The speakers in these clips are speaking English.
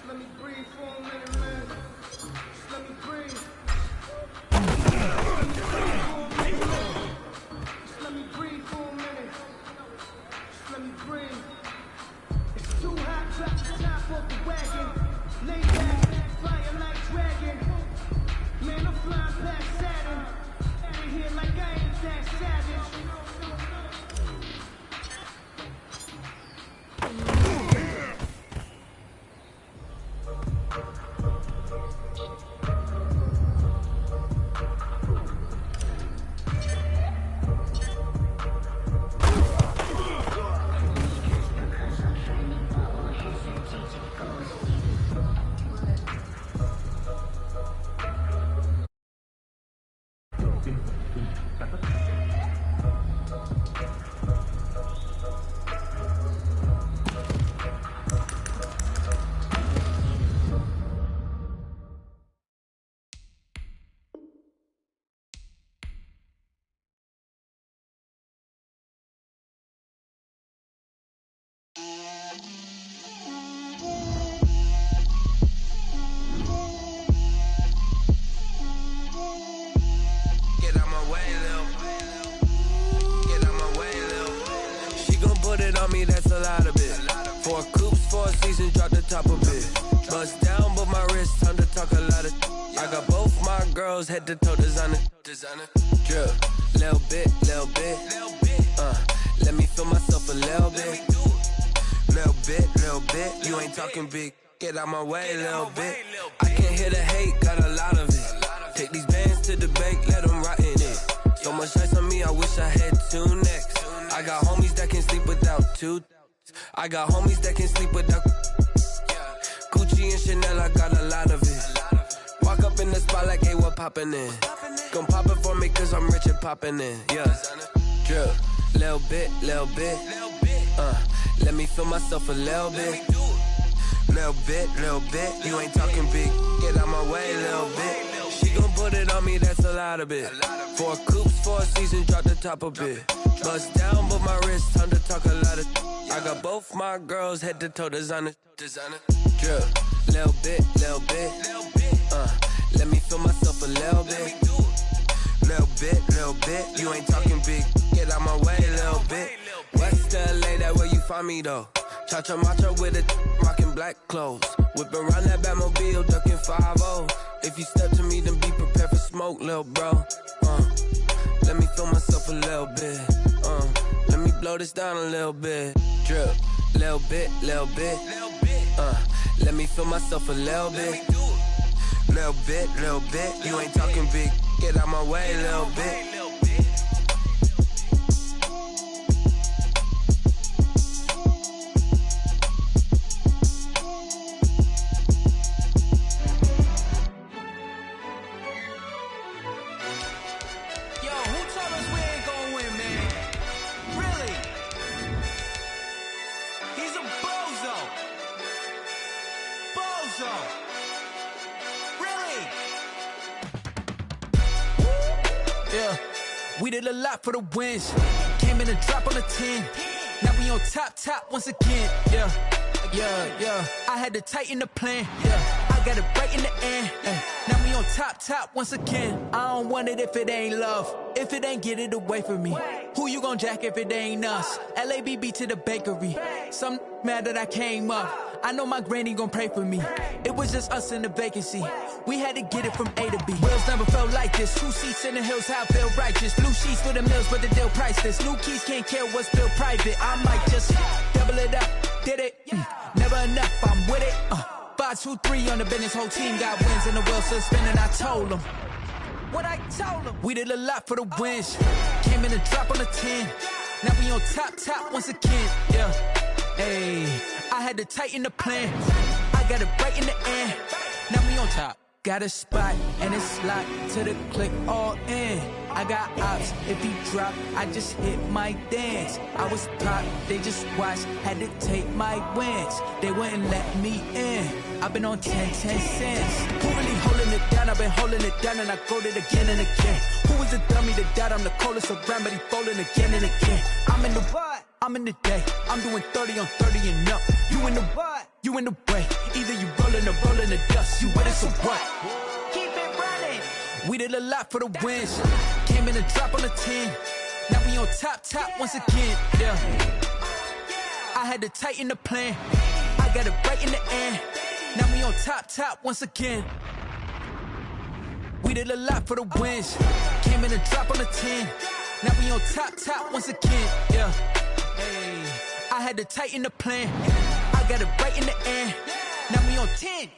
Let me breathe for a minute, man. Just let me breathe. Just let me breathe for a minute. Just let me breathe. It's too hot, drop the top off the wagon. Lay back, flying like dragon. Man, I'm flying past Saturn. Out of here like I ain't that savage. That's a lot of it. 4 coops, 4 seasons, drop the top of it. Bust down, but my wrist, time to talk a lot of. I got both my girls head to toe designer. Drip, little bit. Let me feel myself a little bit. Little bit. You ain't talking big. Get out my way, little bit. I can't hear the hate, got a lot of it. Take these bands to the bank, let them rot in it. So much ice on me, I wish I had 2 necks. I got homies that can sleep without 2. I got homies that can sleep without Gucci and Chanel, I got a lot of it. Walk up in the spot like, hey, what poppin' in? Gon' pop it for me cause I'm rich and poppin' in. Yeah, drip, little bit. Let me feel myself a little bit. Little bit. You ain't talking big. Get out my way, little bit. She gon' put it on me, that's a lot of it. 4 coops, 4 seasons, drop the top of it. Bust down, but my wrist, time to talk a lot of. I got both my girls head to toe designer. Drip, little bit. Let me feel myself a little bit. Little bit. You ain't talking big. Get out my way, little bit. West LA, that where you find me though. Cha-cha matcha with it, rockin' black clothes. Whip around that Batmobile, ducking 5-0. If you step to me, then be prepared for smoke, little bro. Let me feel myself a little bit. Let me blow this down a little bit. Drip, little bit. Let me feel myself a little bit. Little bit. You ain't talking big. Get out my way, little bit. We did a lot for the wins. Came in and drop on the 10. Now we on top once again. Yeah. I had to tighten the plan. Yeah. I got it right in the end. Now we on top once again. I don't want it if it ain't love. If it ain't, get it away from me. Who you gon' jack if it ain't us? LABB to the bakery. Some mad that I came up. I know my granny gon' pray for me. It was just us in the vacancy. We had to get it from A to B. Wheels never felt like this. 2 seats in the hills, how I feel righteous. Blue sheets for the mills, but the deal priceless. New keys can't care what's built private. I might just double it up. Did it? Never enough, I'm with it. 5, 2, 3 on the business. Whole team got wins and the wheels still spinning. I told them what I told them. We did a lot for the wins. Came in and drop on the 10. Now we on top once again. Yeah. Hey, I had to tighten the plan. I got it right in the end. Now we on top. Got a spot and it's locked to the click all in. I got ops, if he drop, I just hit my dance. I was top, they just watched, had to take my wins. They wouldn't let me in. I've been on 10 cents. Who really holding it down? I've been holding it down and I go it again and again. Who was the dummy that died? I'm the coldest around, but he falling again and again. I'm in the what? I'm in the day. I'm doing 30 on 30 and up. You in the what? You in the way. Either you rolling or rolling the dust. You with us or what? Keep it running. We did a lot for the wins. Came in a drop on the 10. Now we on top once again. Yeah. I had to tighten the plan. I got it right in the end. Now we on top once again. We did a lot for the wins. Came in a drop on the 10. Now we on top once again. Yeah. Hey. I had to tighten the plan. I got it right in the end. Now we on 10.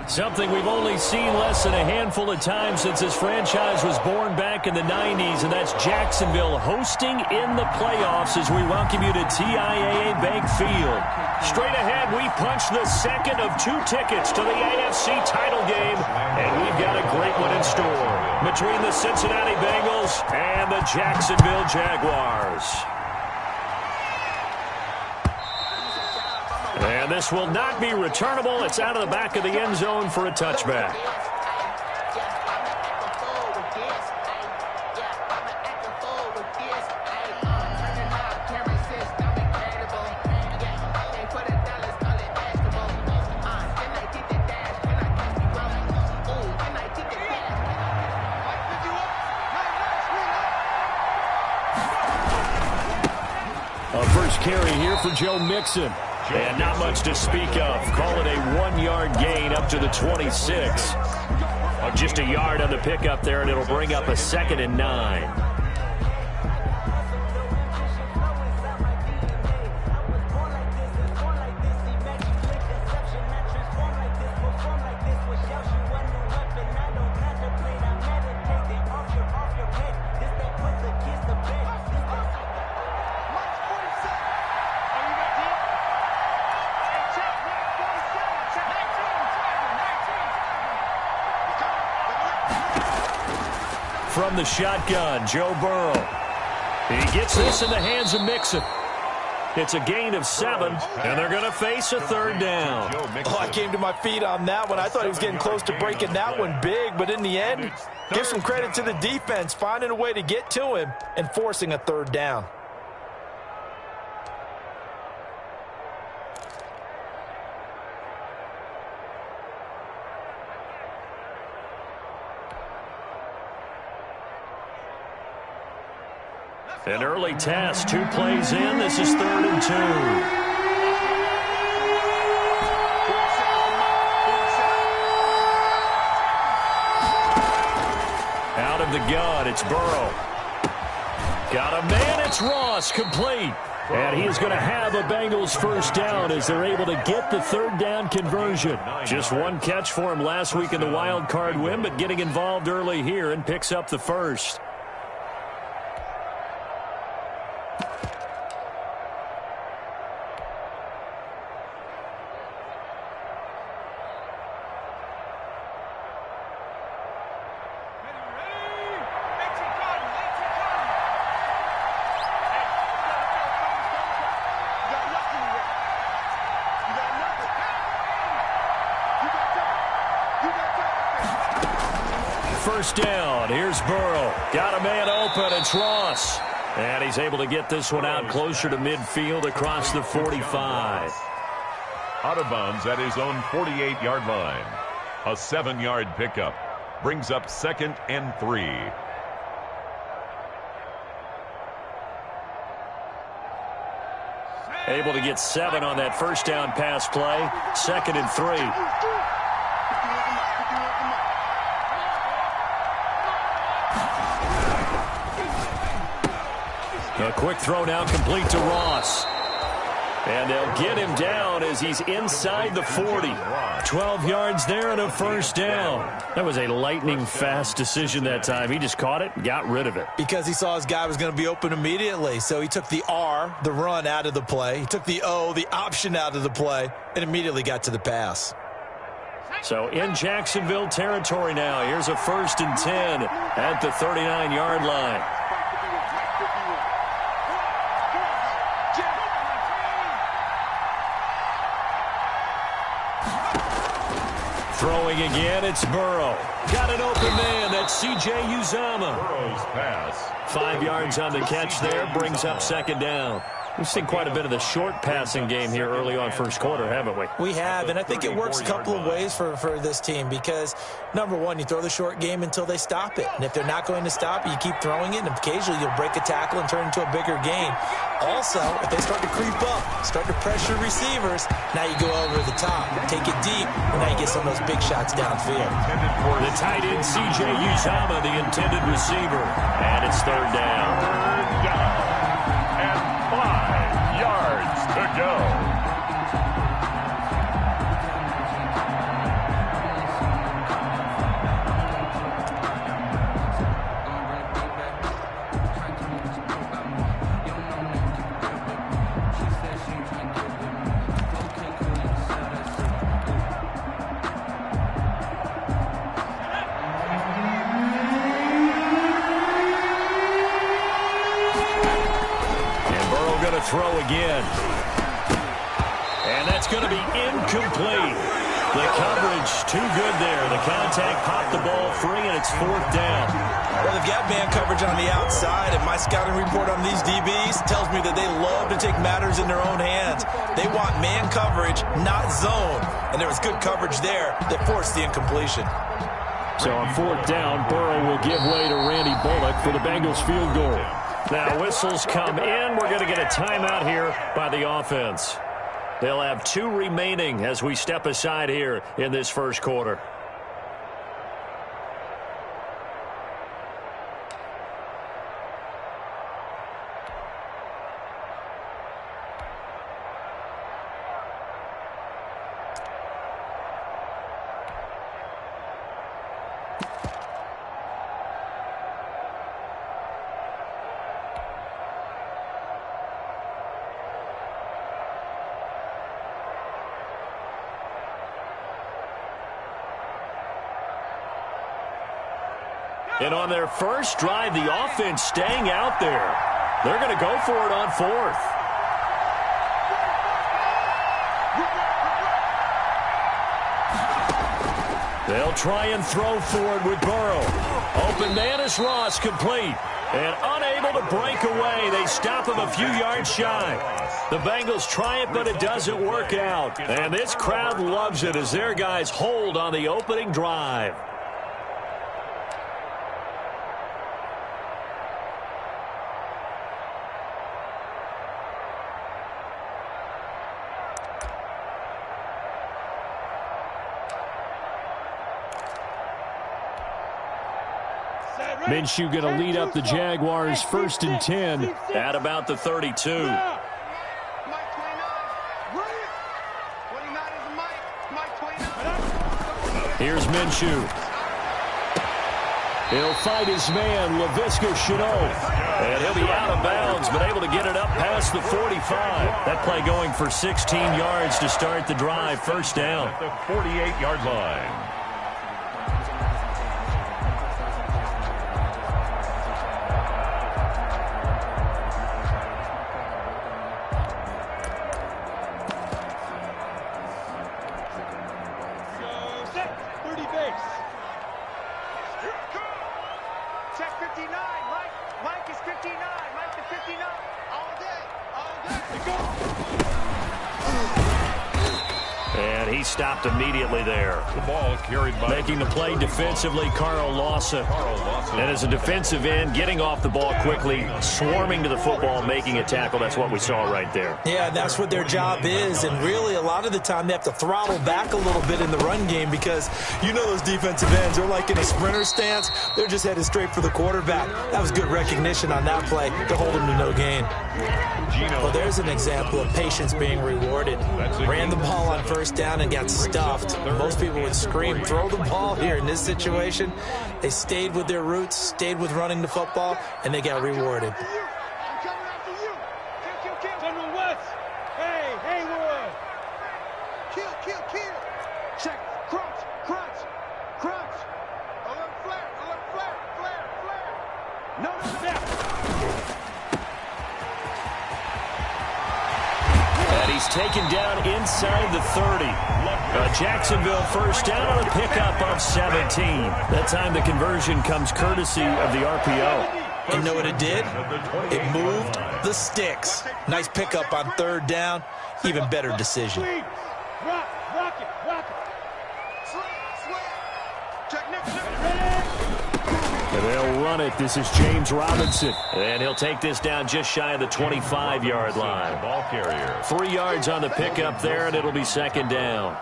Something we've only seen less than a handful of times since this franchise was born back in the 90s, and that's Jacksonville hosting in the playoffs as we welcome you to TIAA Bank Field. Straight ahead, we punch the second of 2 tickets to the AFC title game, and we've got a great one in store between the Cincinnati Bengals and the Jacksonville Jaguars. And this will not be returnable. It's out of the back of the end zone for a touchback. A first carry here for Joe Mixon. And not much to speak of. Call it a 1-yard gain up to the 26. Just a yard on the pickup there, and it'll bring up a 2nd and 9. From the shotgun, Joe Burrow. He gets this in the hands of Mixon. It's a gain of 7, and they're going to face a 3rd down. Oh, I came to my feet on that one. I thought he was getting close to breaking that one big, but in the end, give some credit to the defense, finding a way to get to him and forcing a 3rd down. An early test, 2 plays in. This is 3rd and 2. Out of the gun, it's Burrow. Got a man, it's Ross, complete. And he is going to have a Bengals 1st down as they're able to get the 3rd down conversion. Just 1 catch for him last week in the wild card win, but getting involved early here and picks up the 1st. First down, here's Burrow. Got a man open, it's Ross. And he's able to get this one out closer to midfield across the 45. Out of bounds at his own 48-yard line. A 7-yard pickup. Brings up 2nd and 3. Able to get 7 on that first down pass play. 2nd and 3. A quick throw now complete to Ross. And they'll get him down as he's inside the 40. 12 yards there and a first down. That was a lightning-fast decision that time. He just caught it and got rid of it. Because he saw his guy was going to be open immediately. So he took the R, the run, out of the play. He took the O, the option, out of the play, and immediately got to the pass. So in Jacksonville territory now. Here's a 1st and 10 at the 39-yard line. Throwing again, it's Burrow. Got an open man. That's C.J. Uzomah. Burrow's pass. 5 yards on the catch there. Brings up 2nd down. We've seen quite a bit of the short passing game here early on first quarter, haven't we? We have, and I think it works a couple of ways for this team because, number one, you throw the short game until they stop it. And if they're not going to stop it, you keep throwing it, and occasionally you'll break a tackle and turn it into a bigger gain. Also, if they start to creep up, start to pressure receivers, now you go over the top, take it deep, and now you get some of those big shots downfield. The tight end, C.J. Uzomah, the intended receiver. And it's 3rd down. 3rd down. And 5 yards to go. Throw again. And that's going to be incomplete. The coverage too good there. The contact popped the ball free, and it's 4th down. Well, they've got man coverage on the outside, and my scouting report on these DBs tells me that they love to take matters in their own hands. They want man coverage, not zone. And there was good coverage there that forced the incompletion. So on 4th down, Burrow will give way to Randy Bullock for the Bengals field goal. Now whistles come in. We're going to get a timeout here by the offense. They'll have 2 remaining as we step aside here in this first quarter. And on their first drive, the offense staying out there. They're going to go for it on 4th. They'll try and throw for it with Burrow. Open man is Ross, complete. And unable to break away. They stop him a few yards shy. The Bengals try it, but it doesn't work out. And this crowd loves it as their guys hold on the opening drive. Minshew going to lead up the Jaguars 1st and 10 at about the 32. Here's Minshew. He'll fight his man, Laviska Shenault. And he'll be out of bounds, but able to get it up past the 45. That play going for 16 yards to start the drive. 1st down. At the 48-yard line. And he stopped immediately there. The ball carried by... Making the play defensively, Carl Lawson. And as a defensive end, getting off the ball quickly, swarming to the football, making a tackle. That's what we saw right there. Yeah, that's what their job is. And really, a lot of the time, they have to throttle back a little bit in the run game because you know those defensive ends, they're like in a sprinter stance. They're just headed straight for the quarterback. That was good recognition on that play to hold him to no gain. Well, there's an example of patience being rewarded. Ran the ball on first down and got stuffed. Most people would scream, throw the ball here. In this situation, they stayed with their roots, stayed with running the football, and they got rewarded. Taken down inside the 30. Jacksonville first down on a pickup of 17. That time the conversion comes courtesy of the RPO. And know what it did? It moved the sticks. Nice pickup on third down. Even better decision. And they'll run it. This is James Robinson. And he'll take this down just shy of the 25-yard line. Ball carrier. 3 yards on the pickup there, and it'll be second down.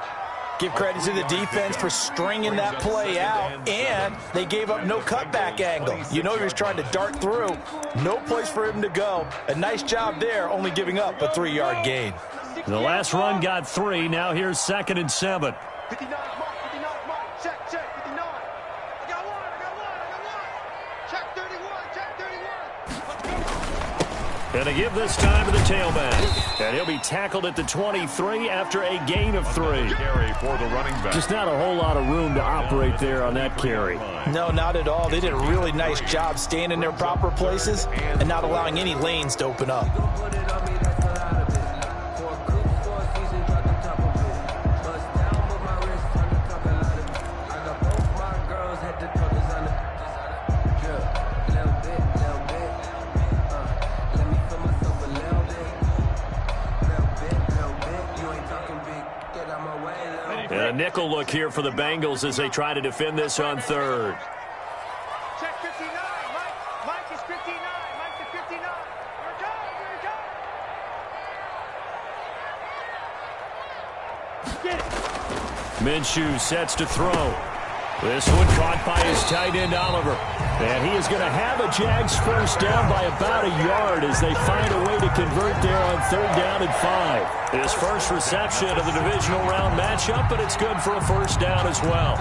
Give credit to the defense for stringing that play out, and they gave up no cutback angle. You know he was trying to dart through. No place for him to go. A nice job there, only giving up a 3-yard gain. The last run got 3. Now here's 2nd and 7. 59, mark, 59, mark, check, 59. I got one. Check 31, check 31. And to give this time to the tailback. And he'll be tackled at the 23 after a gain of 3. Carry for the running back. Just not a whole lot of room to operate there on that carry. No, not at all. They did a really nice job staying in their proper places and not allowing any lanes to open up. And a nickel look here for the Bengals as they try to defend this on third. Check 59, Mike is 59, Mike is 59. Here it goes. Get it. Minshew sets to throw. This one caught by his tight end, Oliver. And he is going to have a Jags first down by about a yard as they find a way to convert there on 3rd down and 5. His first reception of the divisional round matchup, but it's good for a first down as well.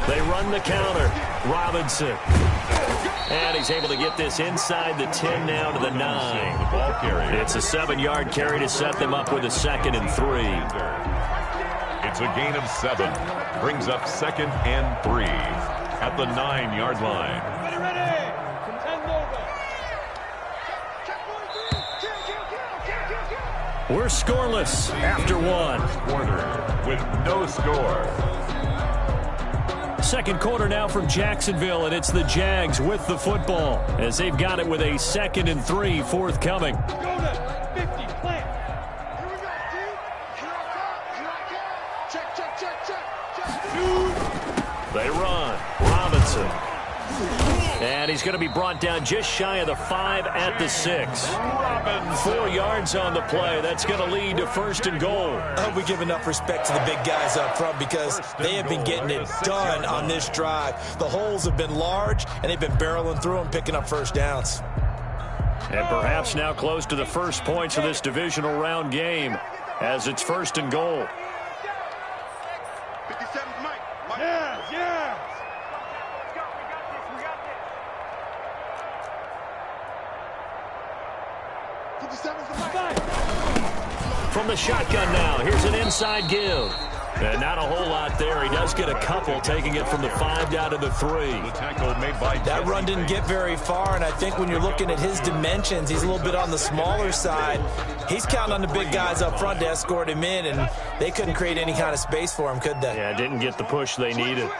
They run the counter. Robinson. And he's able to get this inside the 10 now to the 9. The ball carrier. It's a 7-yard carry to set them up with a 2nd and 3. It's a gain of 7. Brings up 2nd and 3 at the 9-yard line. We're scoreless after 1. Quarter with no score. Second quarter now from Jacksonville, and it's the Jags with the football as they've got it with a 2nd and 3 forthcoming. They run. Robinson. And he's going to be brought down just shy of the 5 at the 6. 4 yards on the play. That's going to lead to 1st and goal. I hope we give enough respect to the big guys up front because they have been getting it done on this drive. The holes have been large, and they've been barreling through and picking up first downs. And perhaps now close to the first points of this divisional round game as it's 1st and goal. 57, Mike. Yeah. From the shotgun now, here's an inside give. And not a whole lot there. He does get a couple, taking it from the 5 down to the 3. The tackle made by that run didn't get very far, and I think when you're looking at his dimensions, he's a little bit on the smaller side. He's counting on the big guys up front to escort him in, and they couldn't create any kind of space for him, could they? Yeah, didn't get the push they needed.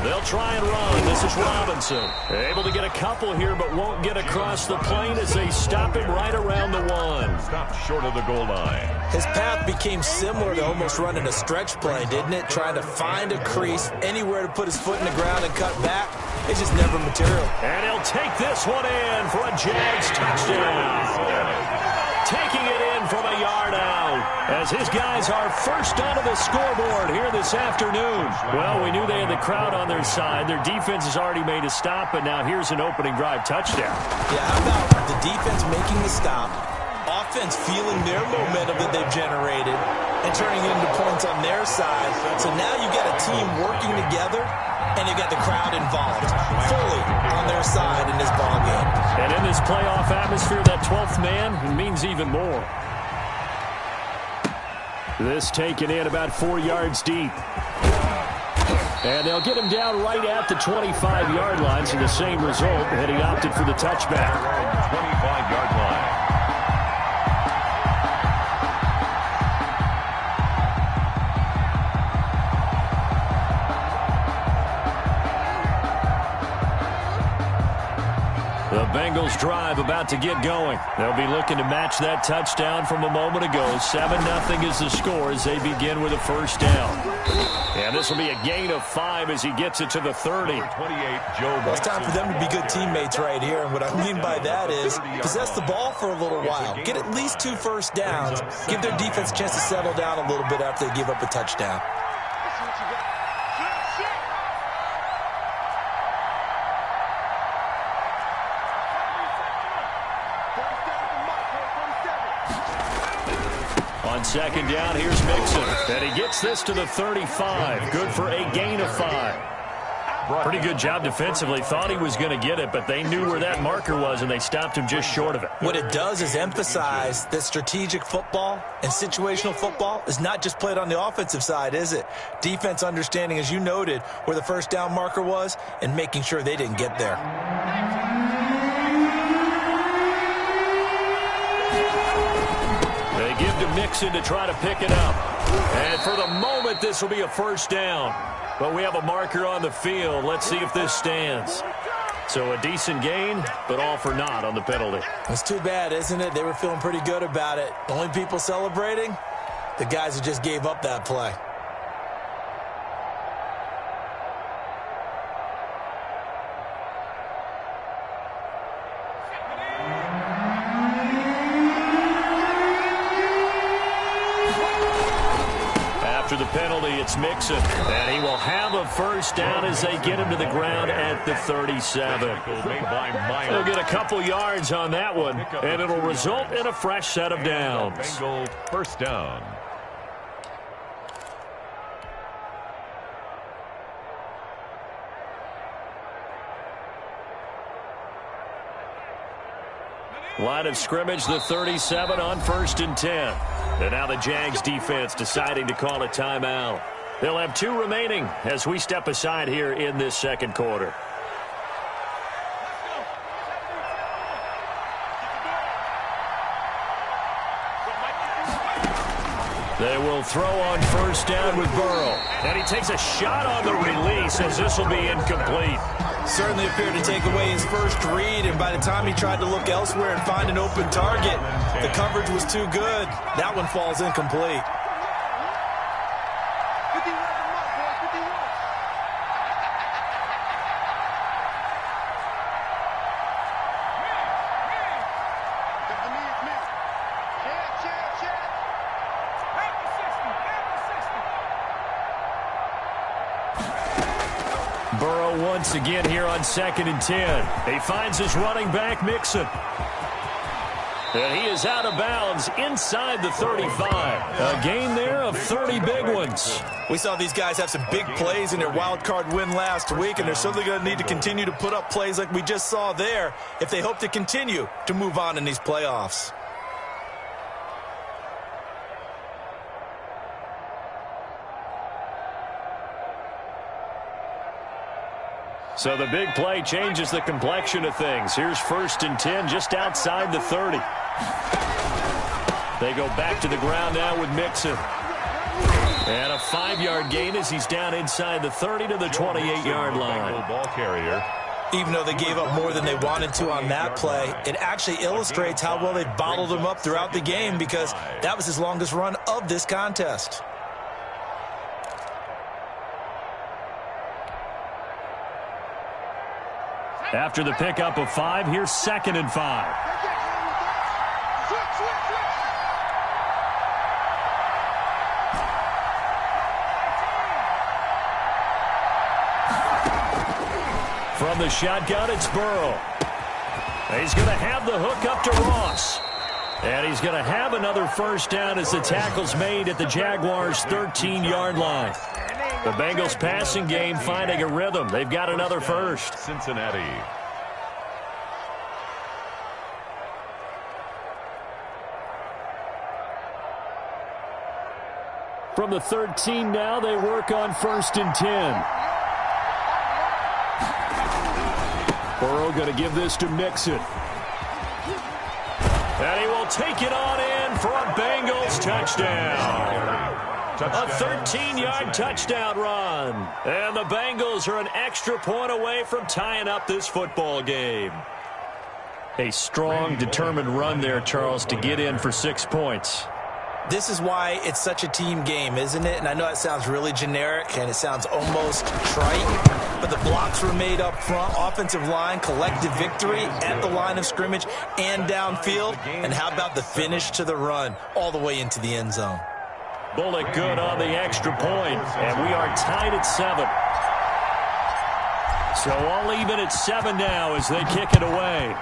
They'll try and run. This is Robinson. Able to get a couple here, but won't get across the plane as they stop him right around the 1. Stopped short of the goal line. His path became similar to almost running a stretch play, didn't it? Trying to find a crease, anywhere to put his foot in the ground and cut back. It's just never material. And he'll take this one in for a Jags touchdown. Taking it in from a yard out as his guys are first onto the scoreboard here this afternoon. Well, we knew they had the crowd on their side. Their defense has already made a stop, and now here's an opening drive touchdown. Yeah, how about the defense making the stop, offense feeling their momentum that they've generated, and turning it into points on their side. So now you've got a team working together, and you've got the crowd involved fully on their side in this ballgame. And in this playoff atmosphere, that 12th man means even more. This taken in about 4 yards deep. And they'll get him down right at the 25-yard line, so the same result, and he opted for the touchback. 25-yard line. The Bengals drive about to get going. They'll be looking to match that touchdown from a moment ago. 7-0 is the score as they begin with a first down. And this will be a gain of 5 as he gets it to the 30. 28, Joe. Well, it's time for them to be good teammates right here. And what I mean by that is possess the ball for a little while. Get at least 2 first downs. Give their defense a chance to settle down a little bit after they give up a touchdown. On second down, here's Mixon. And he gets this to the 35. Good for a gain of 5. Pretty good job defensively. Thought he was going to get it, but they knew where that marker was, and they stopped him just short of it. What it does is emphasize that strategic football and situational football is not just played on the offensive side, is it? Defense understanding, as you noted, where the first down marker was and making sure they didn't get there. They give to Mixon to try to pick it up. And for the moment, this will be a first down. But we have a marker on the field. Let's see if this stands. So a decent gain, but all for naught on the penalty. It's too bad, isn't it? They were feeling pretty good about it. Only people celebrating, the guys who just gave up that play. After the penalty, it's Mixon, and he will have a first down as they get him to the ground at the 37. They'll get a couple yards on that one, and it'll result in a fresh set of downs. Bengals first down. Line of scrimmage, the 37 on 1st and 10. And now the Jags defense deciding to call a timeout. They'll have 2 remaining as we step aside here in this second quarter. They will throw on first down with Burrow. And he takes a shot on the release as this will be incomplete. Certainly appeared to take away his first read, and by the time he tried to look elsewhere and find an open target, the coverage was too good. That one falls incomplete. Burrow once again here on 2nd and 10. He finds his running back, Mixon. And he is out of bounds inside the 35. A gain there of 30 big ones. We saw these guys have some big plays in their wild card win last week, and they're certainly going to need to continue to put up plays like we just saw there if they hope to continue to move on in these playoffs. So the big play changes the complexion of things. Here's 1st and 10 just outside the 30. They go back to the ground now with Mixon. And a 5-yard gain as he's down inside the 30 to the 28-yard line. Ball carrier. Even though they gave up more than they wanted to on that play, it actually illustrates how well they bottled him up throughout the game because that was his longest run of this contest. After the pickup of 5, here's 2nd and 5. From the shotgun, it's Burrow. He's going to have the hook up to Ross. And he's going to have another first down as the tackle's made at the Jaguars' 13-yard line. The Bengals passing game finding a rhythm. They've got another first. Cincinnati. From the 13 now, they work on 1st and 10. Burrow going to give this to Mixon. And he will take it on in for a Bengals touchdown. A 13-yard touchdown run. And the Bengals are an extra point away from tying up this football game. A strong, determined run there, Charles, to get in for 6 points. This is why it's such a team game, isn't it? And I know it sounds really generic and it sounds almost trite, but the blocks were made up front, offensive line, collective victory at the line of scrimmage and downfield. And how about the finish to the run all the way into the end zone? Bullock good on the extra point, and we are tied at 7. So all even at 7 now as they kick it away.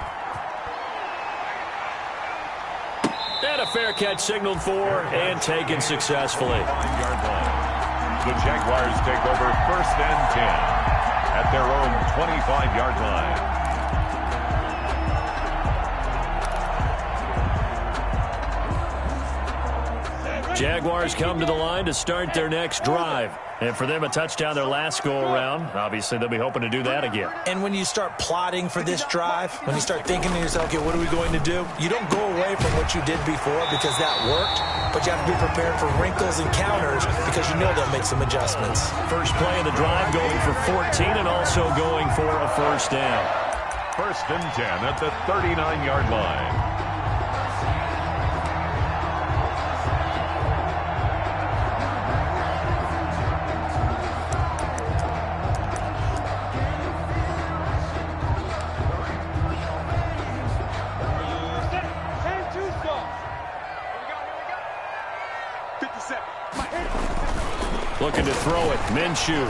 And a fair catch signaled for and taken successfully. 5-yard line. The Jaguars take over 1st and 10 at their own 25-yard line. Jaguars come to the line to start their next drive. And for them, a touchdown their last go-around. Obviously, they'll be hoping to do that again. And when you start plotting for this drive, when you start thinking to yourself, okay, what are we going to do? You don't go away from what you did before because that worked, but you have to be prepared for wrinkles and counters because you know they'll make some adjustments. First play of the drive going for 14 and also going for a first down. 1st and 10 at the 39-yard line. Looking to throw it. Minshew.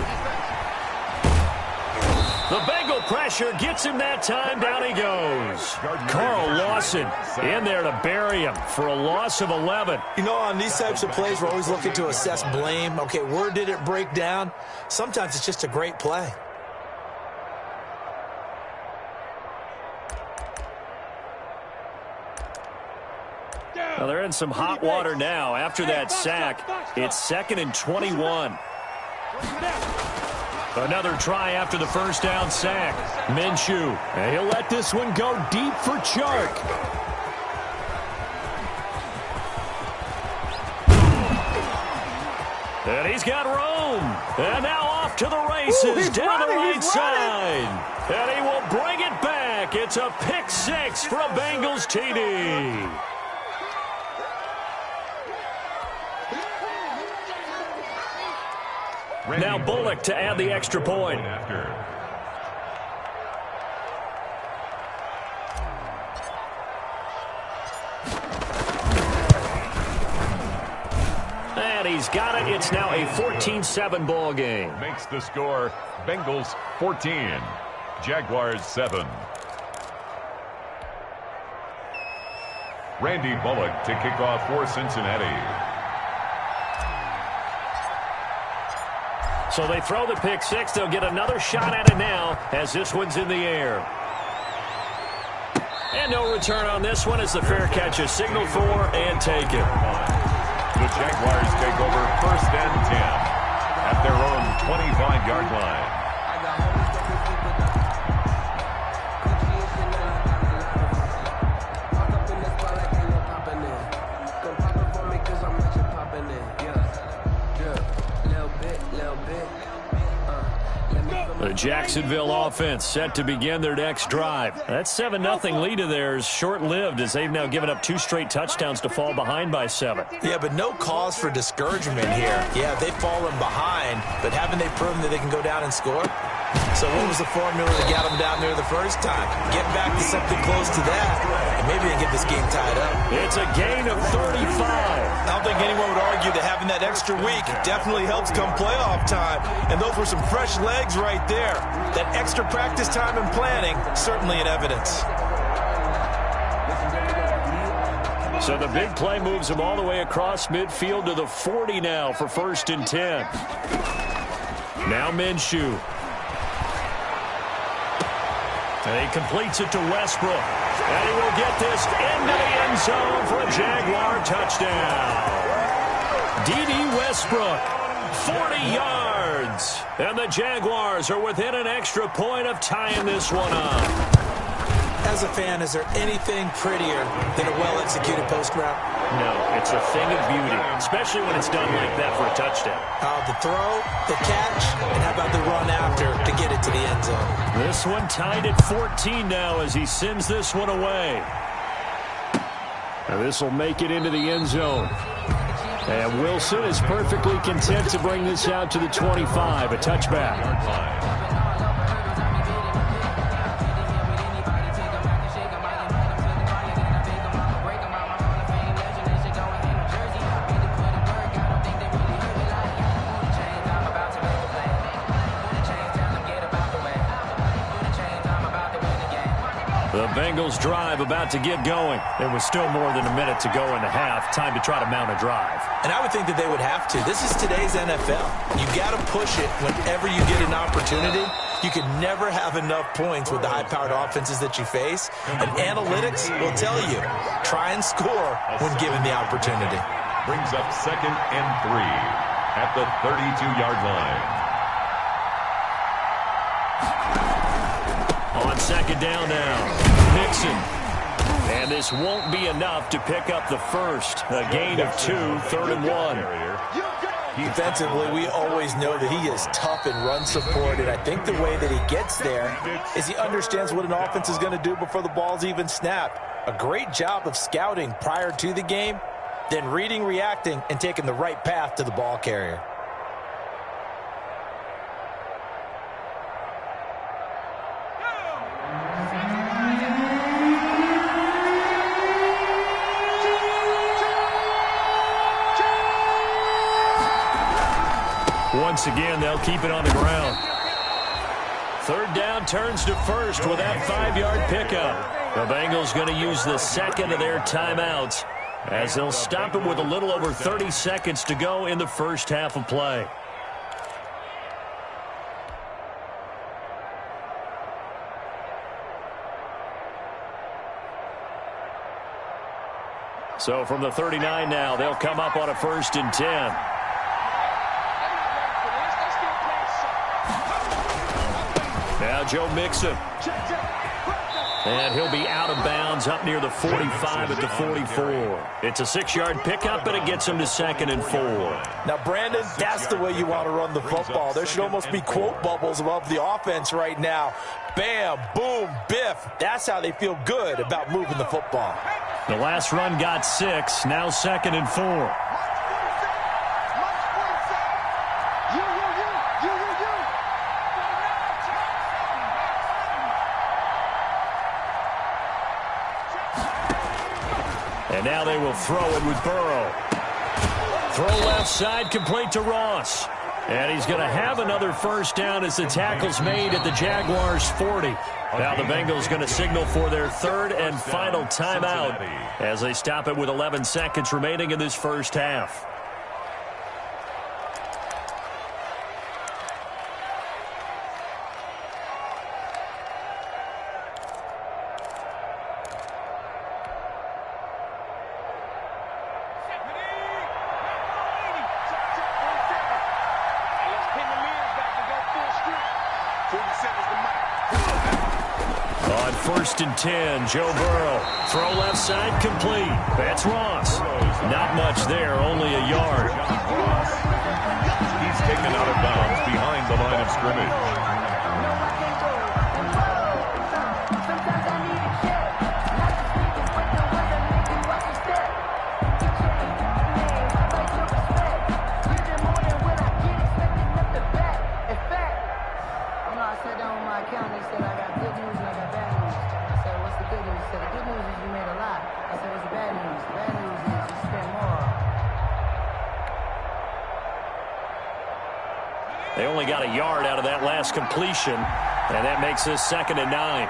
The Bengal pressure gets him that time. Down he goes. Carl Lawson in there to bury him for a loss of 11. You know, on these types of plays, we're always looking to assess blame. Okay, where did it break down? Sometimes it's just a great play. Well, they're in some hot water now. After that sack, it's 2nd and 21. Another try after the first down sack. Minshew, and he'll let this one go deep for Chark. And he's got room. And now off to the races down the right side. And he will bring it back. It's a pick 6 for a Bengals TD. Now Bullock to add the extra point. And he's got it. It's now a 14-7 ball game. Makes the score Bengals 14, Jaguars 7. Randy Bullock to kick off for Cincinnati. So they throw the pick 6. They'll get another shot at it now as this one's in the air. And no return on this one as the fair catch is signaled for and taken. The Jaguars take over 1st and 10 at their own 25-yard line. Jacksonville offense set to begin their next drive. That 7-0 lead of theirs short-lived as they've now given up 2 straight touchdowns to fall behind by 7. Yeah, but no cause for discouragement here. Yeah, they've fallen behind, but haven't they proven that they can go down and score? So what was the formula that got them down there the first time? Get back to something close to that, and maybe they get this game tied up. It's a gain of 35. I don't think anyone would argue that having that extra week definitely helps come playoff time. And those were some fresh legs right there. That extra practice time and planning, certainly in evidence. So the big play moves them all the way across midfield to the 40 now for 1st and 10. Now Minshew. And he completes it to Westbrook. And he will get this into the end zone for a Jaguar touchdown. D.D. Westbrook, 40 yards. And the Jaguars are within an extra point of tying this one up. As a fan, is there anything prettier than a well-executed post route? No, it's a thing of beauty, especially when it's done like that for a touchdown. The throw, the catch, and how about the run after to get it to the end zone? This one tied at 14 now as he sends this one away. And this will make it into the end zone. And Wilson is perfectly content to bring this out to the 25, a touchback. The Bengals drive about to get going. There was still more than a minute to go in the half. Time to try to mount a drive. And I would think that they would have to. This is today's NFL. You got to push it whenever you get an opportunity. You can never have enough points with the high-powered offenses that you face. And analytics will tell you, try and score when given the opportunity. Brings up 2nd and 3 at the 32-yard line. On 2nd down now, Mixon. And this won't be enough to pick up the first. A gain of 2, 3rd and 1. Defensively, we always know that he is tough in run support, and I think the way that he gets there is he understands what an offense is going to do before the ball's even snapped. A great job of scouting prior to the game, then reading, reacting, and taking the right path to the ball carrier. Once again, they'll keep it on the ground. 3rd down turns to 1st with that 5-yard pickup. The Bengals going to use the 2nd of their timeouts as they'll stop him with a little over 30 seconds to go in the first half of play. So from the 39 now, they'll come up on a 1st and 10. Now Joe Mixon. And he'll be out of bounds up near the 45 at the 44. It's a 6-yard pickup, and it gets him to 2nd and 4. Now, Brandon, that's the way you want to run the football. There should almost be quote bubbles above the offense right now. Bam, boom, biff. That's how they feel good about moving the football. The last run got 6, now 2nd and 4. And now they will throw it with Burrow. Throw left side, complete to Ross. And he's going to have another 1st down as the tackle's made at the Jaguars' 40. Now the Bengals going to signal for their 3rd and final timeout as they stop it with 11 seconds remaining in this first half. On 1st and 10, Joe Burrow. Throw left side, complete. That's Ross. Not much there, only a yard. He's taken out of bounds behind the line of scrimmage. They only got a yard out of that last completion, and that makes this 2nd and 9.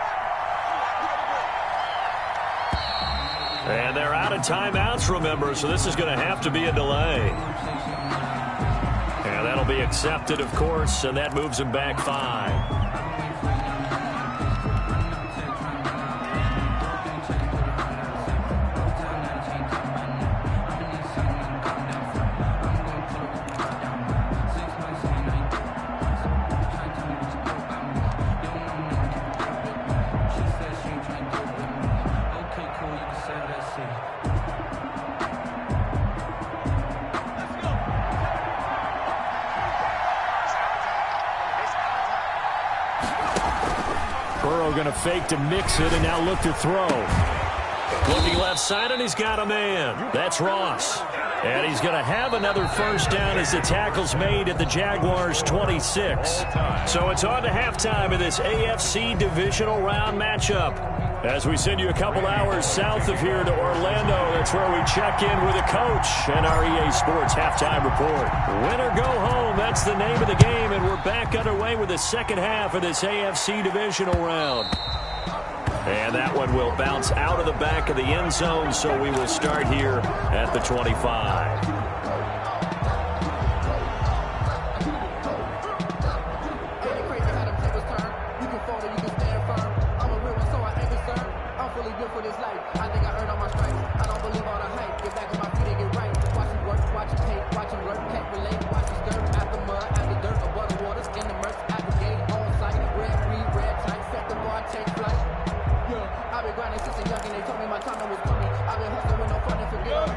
And they're out of timeouts, remember, so this is going to have to be a delay. And that'll be accepted, of course, and that moves them back 5. Going to fake to mix it and now look to throw. Looking left side, and he's got a man. That's Ross. And he's going to have another first down as the tackle's made at the Jaguars' 26. So it's on to halftime in this AFC divisional round matchup. As we send you a couple hours south of here to Orlando, that's where we check in with the coach and our EA Sports halftime report. Win or go home, that's the name of the game, and we're back underway with the second half of this AFC divisional round. And that one will bounce out of the back of the end zone, so we will start here at the 25.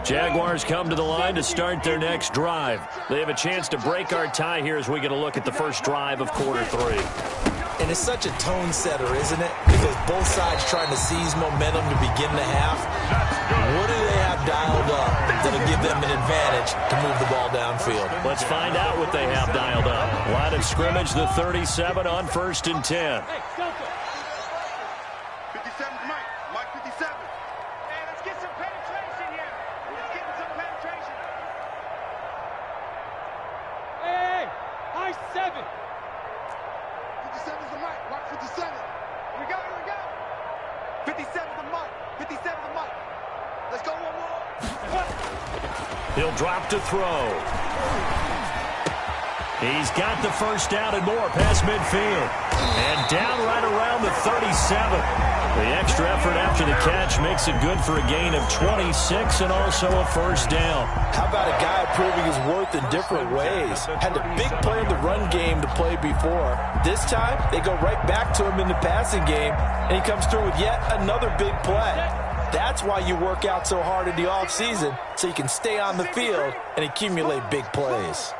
Jaguars come to the line to start their next drive. They have a chance to break our tie here as we get a look at the first drive of quarter 3. And it's such a tone setter, isn't it? Because both sides trying to seize momentum to begin the half. What do they have dialed up that'll give them an advantage to move the ball downfield? Let's find out what they have dialed up. Line of scrimmage, the 37 on 1st and 10. He'll drop to throw. He's got the first down and more past midfield. And down right around the 37. The extra effort after the catch makes it good for a gain of 26 and also a first down. How about a guy proving his worth in different ways? Had a big play in the run game to play before. This time, they go right back to him in the passing game, and he comes through with yet another big play. That's why you work out so hard in the offseason, so you can stay on the field and accumulate big plays.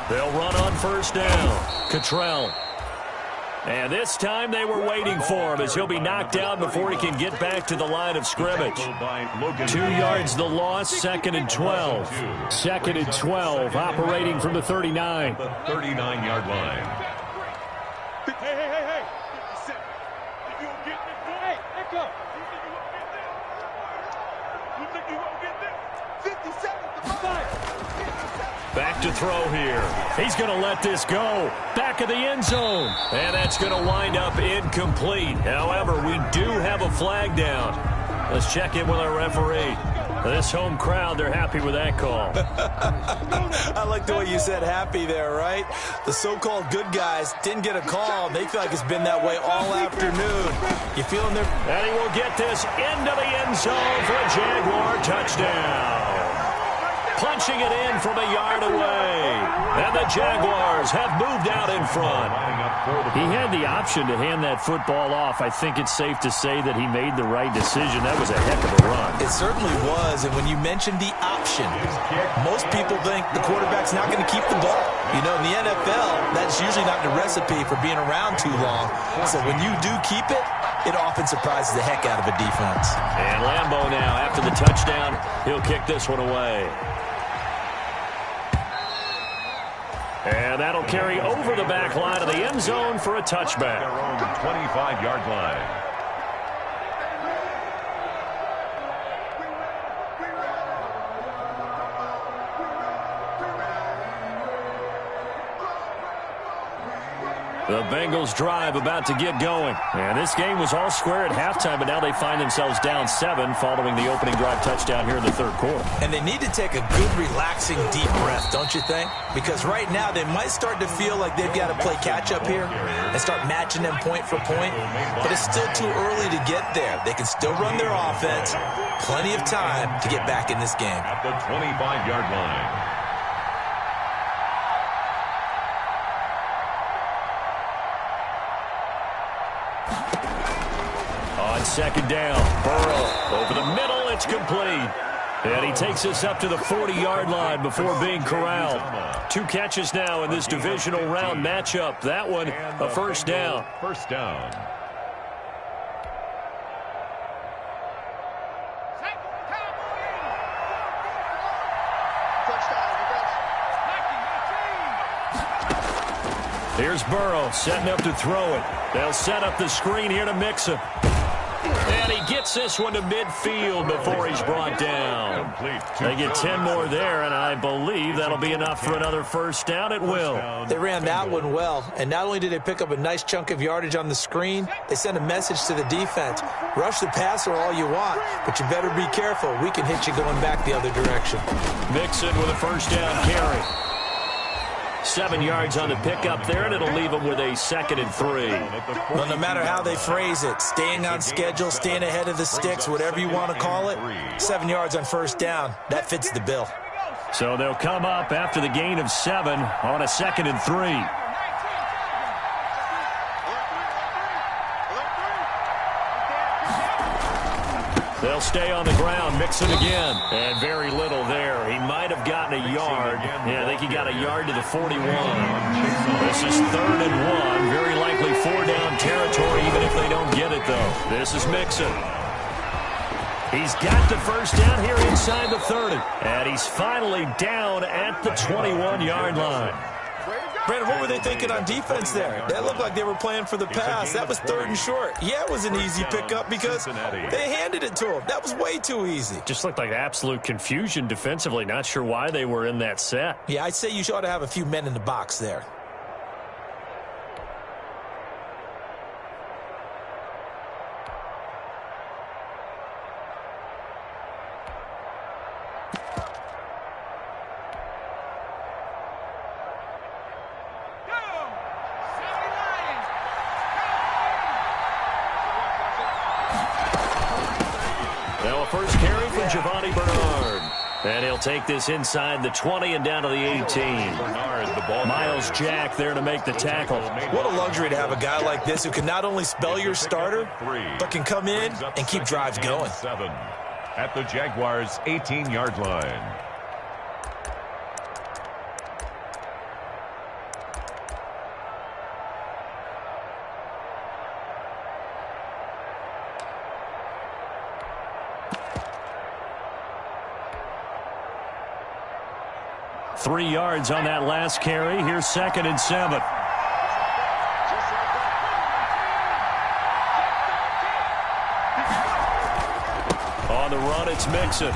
They'll run on first down. Cottrell. And this time they were waiting for him as he'll be knocked down before he can get back to the line of scrimmage. 2 yards the loss, 2nd and 12. 2nd and 12, operating from the 39. The 39-yard line. Hey. If you don't get this, hey, let go. You think you won't get this? 57 to 5. Back to throw here. He's going to let this go. Back of the end zone. And that's going to wind up incomplete. However, we do have a flag down. Let's check in with our referee. This home crowd, they're happy with that call. I like the way you said happy there, right? The so-called good guys didn't get a call. They feel like it's been that way all afternoon. You feeling their... And he will get this into the end zone for a Jaguar touchdown. Punching it in from a yard away. And the Jaguars have moved out in front. He had the option to hand that football off. I think it's safe to say that he made the right decision. That was a heck of a run. It certainly was. And when you mentioned the option, most people think the quarterback's not going to keep the ball. You know, in the NFL, that's usually not the recipe for being around too long. So when you do keep it, it often surprises the heck out of a defense. And Lambeau now, after the touchdown, he'll kick this one away. And that'll carry over the back line of the end zone for a touchback. Their own 25-yard line. The Bengals drive about to get going. And this game was all square at halftime, but now they find themselves down 7 following the opening drive touchdown here in the third quarter. And they need to take a good, relaxing, deep breath, don't you think? Because right now they might start to feel like they've got to play catch-up here and start matching them point for point. But it's still too early to get there. They can still run their offense. Plenty of time to get back in this game. At the 25-yard line. On second down, Burrow over the middle, it's complete. And he takes us up to the 40-yard line before being corralled. 2 catches now in this divisional round matchup. That one, a first down. First down. Here's Burrow setting up to throw it. They'll set up the screen here to mix him. And he gets this one to midfield before he's brought down. They get 10 more there, and I believe that'll be enough for another first down. It will. They ran that one well, and not only did they pick up a nice chunk of yardage on the screen, they sent a message to the defense. Rush the passer all you want, but you better be careful. We can hit you going back the other direction. Mixon with a first down carry. 7 yards on the pickup there, and it'll leave them with a 2nd and 3. Well, no matter how they phrase it, staying on schedule, staying ahead of the sticks, whatever you want to call it, 7 yards on first down, that fits the bill. So they'll come up after the gain of 7 on a 2nd and 3. They'll stay on the ground, Mixon again. And very little there. He might have gotten a yard. Yeah, I think he got a yard to the 41. This is 3rd and 1. Very likely 4-down territory, even if they don't get it, though. This is Mixon. He's got the first down here inside the 30. And he's finally down at the 21-yard line. Brandon, what were they thinking on defense there? That looked like they were playing for the pass. That was 3rd and short. Yeah, it was an easy pickup because they handed it to him. That was way too easy. Just looked like absolute confusion defensively. Not sure why they were in that set. Yeah, I'd say you ought to have a few men in the box there. And he'll take this inside the 20 and down to the 18. Miles Jack there to make the tackle. What a luxury to have a guy like this who can not only spell your starter, but can come in and keep drives going. At the Jaguars' 18-yard line. Three yards on that last carry. Here's 2nd and 7. On the run, it's Mixon.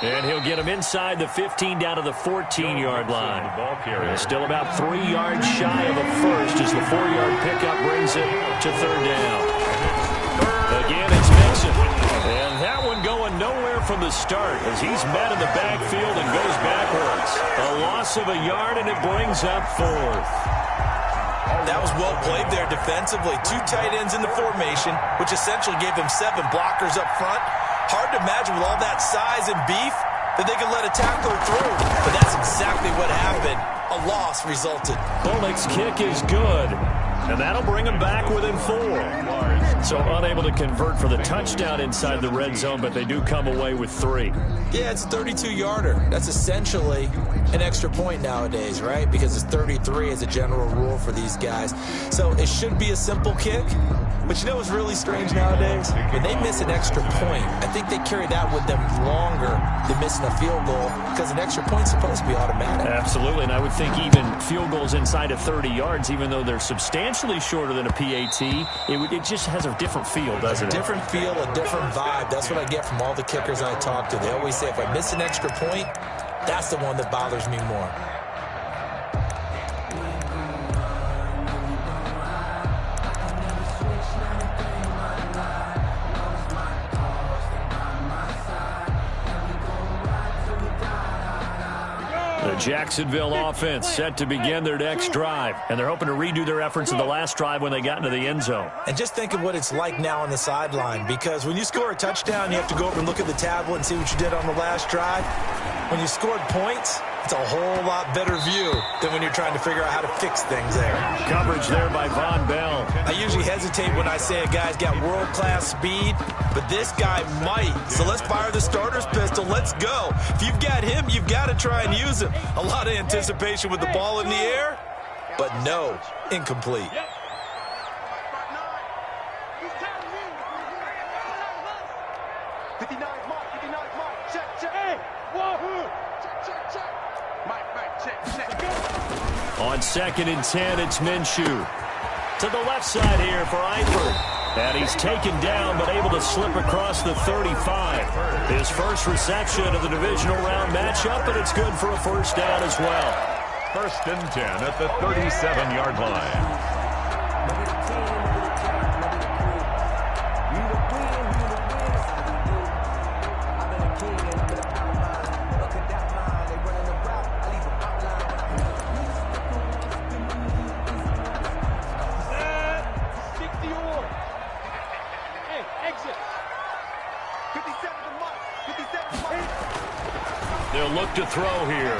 And he'll get him inside the 15 down to the 14-yard line. Still about 3 yards shy of a first as the 4-yard pickup brings it to 3rd down. Again, it's Mixon. And that one going nowhere from the start as he's met in the backfield and goes backwards. A loss of a yard, and it brings up 4th. That was well played there defensively. 2 tight ends in the formation, which essentially gave them 7 blockers up front. Hard to imagine with all that size and beef that they could let a tackler through. But that's exactly what happened. A loss resulted. Bullock's kick is good. And that'll bring them back within 4. So unable to convert for the touchdown inside the red zone, but they do come away with 3. Yeah, it's a 32-yarder. That's essentially an extra point nowadays, right? Because it's 33 as a general rule for these guys. So it should be a simple kick. But you know what's really strange nowadays? When they miss an extra point, I think they carry that with them longer than missing a field goal because an extra point's supposed to be automatic. Absolutely, and I would think even field goals inside of 30 yards, even though they're substantially shorter than a PAT, it just has a different feel, doesn't it? A different feel, a different vibe. That's what I get from all the kickers I talk to. They always say if I miss an extra point, that's the one that bothers me more. Jacksonville offense set to begin their next drive, and they're hoping to redo their efforts in the last drive when they got into the end zone. And just think of what it's like now on the sideline, because when you score a touchdown, you have to go over and look at the tablet and see what you did on the last drive. When you scored points, it's a whole lot better view than when you're trying to figure out how to fix things there. Coverage there by Von Bell. I usually hesitate when I say a guy's got world-class speed, but this guy might. So let's fire the starter's pistol. Let's go. If you've got him, you've got to try and use him. A lot of anticipation with the ball in the air, but no, incomplete. 59 Mike, 59 Mike, check, check. Hey, whoa, check, check. Mike, check. On 2nd and 10, it's Minshew. To the left side here for Eifert. And he's taken down, but able to slip across the 35. His first reception of the divisional round matchup, and it's good for a first down as well. 1st and 10 at the 37-yard line. They'll look to throw here.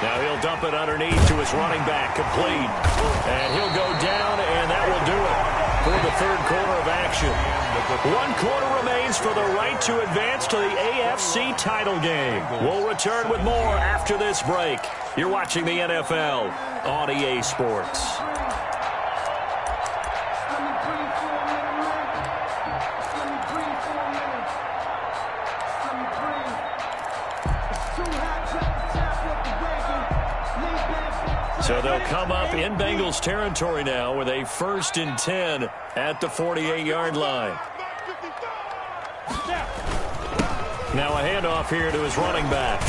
Now he'll dump it underneath to his running back, complete. And he'll go down, and that will do it for the 3rd quarter of action. 1 quarter remains for the right to advance to the AFC title game. We'll return with more after this break. You're watching the NFL on EA Sports. So they'll come up in Bengals territory now with a 1st and 10 at the 48-yard line. Now a handoff here to his running back.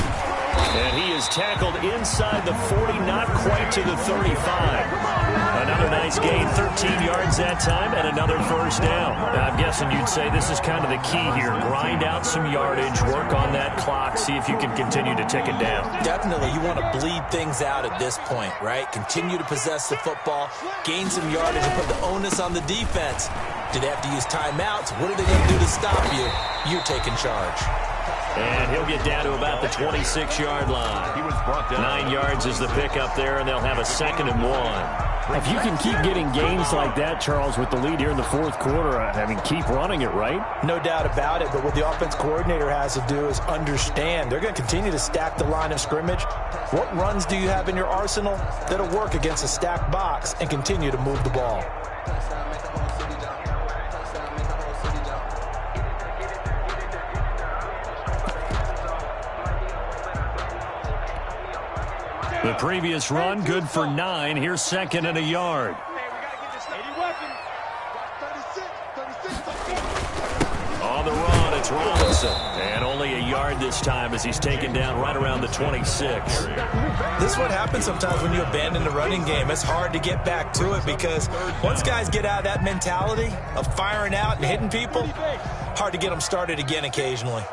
And he is tackled inside the 40, not quite to the 35. Another nice gain, 13 yards that time, and another first down. Now, I'm guessing you'd say this is kind of the key here. Grind out some yardage, work on that clock, see if you can continue to tick it down. Definitely, you want to bleed things out at this point, right? Continue to possess the football, gain some yardage, and put the onus on the defense. Do they have to use timeouts? What are they going to do to stop you? You're taking charge. And he'll get down to about the 26-yard line. He was brought down. 9 yards is the pickup there, and they'll have a 2nd and 1. If you can keep getting gains like that, Charles, with the lead here in the 4th quarter, I mean, keep running it, right? No doubt about it, but what the offense coordinator has to do is understand. They're going to continue to stack the line of scrimmage. What runs do you have in your arsenal that'll work against a stacked box and continue to move the ball? The previous run, good for 9. Here's 2nd and a yard. On the run, it's Robinson. And only a yard this time as he's taken down right around the 26. This is what happens sometimes when you abandon the running game. It's hard to get back to it because once guys get out of that mentality of firing out and hitting people, hard to get them started again occasionally.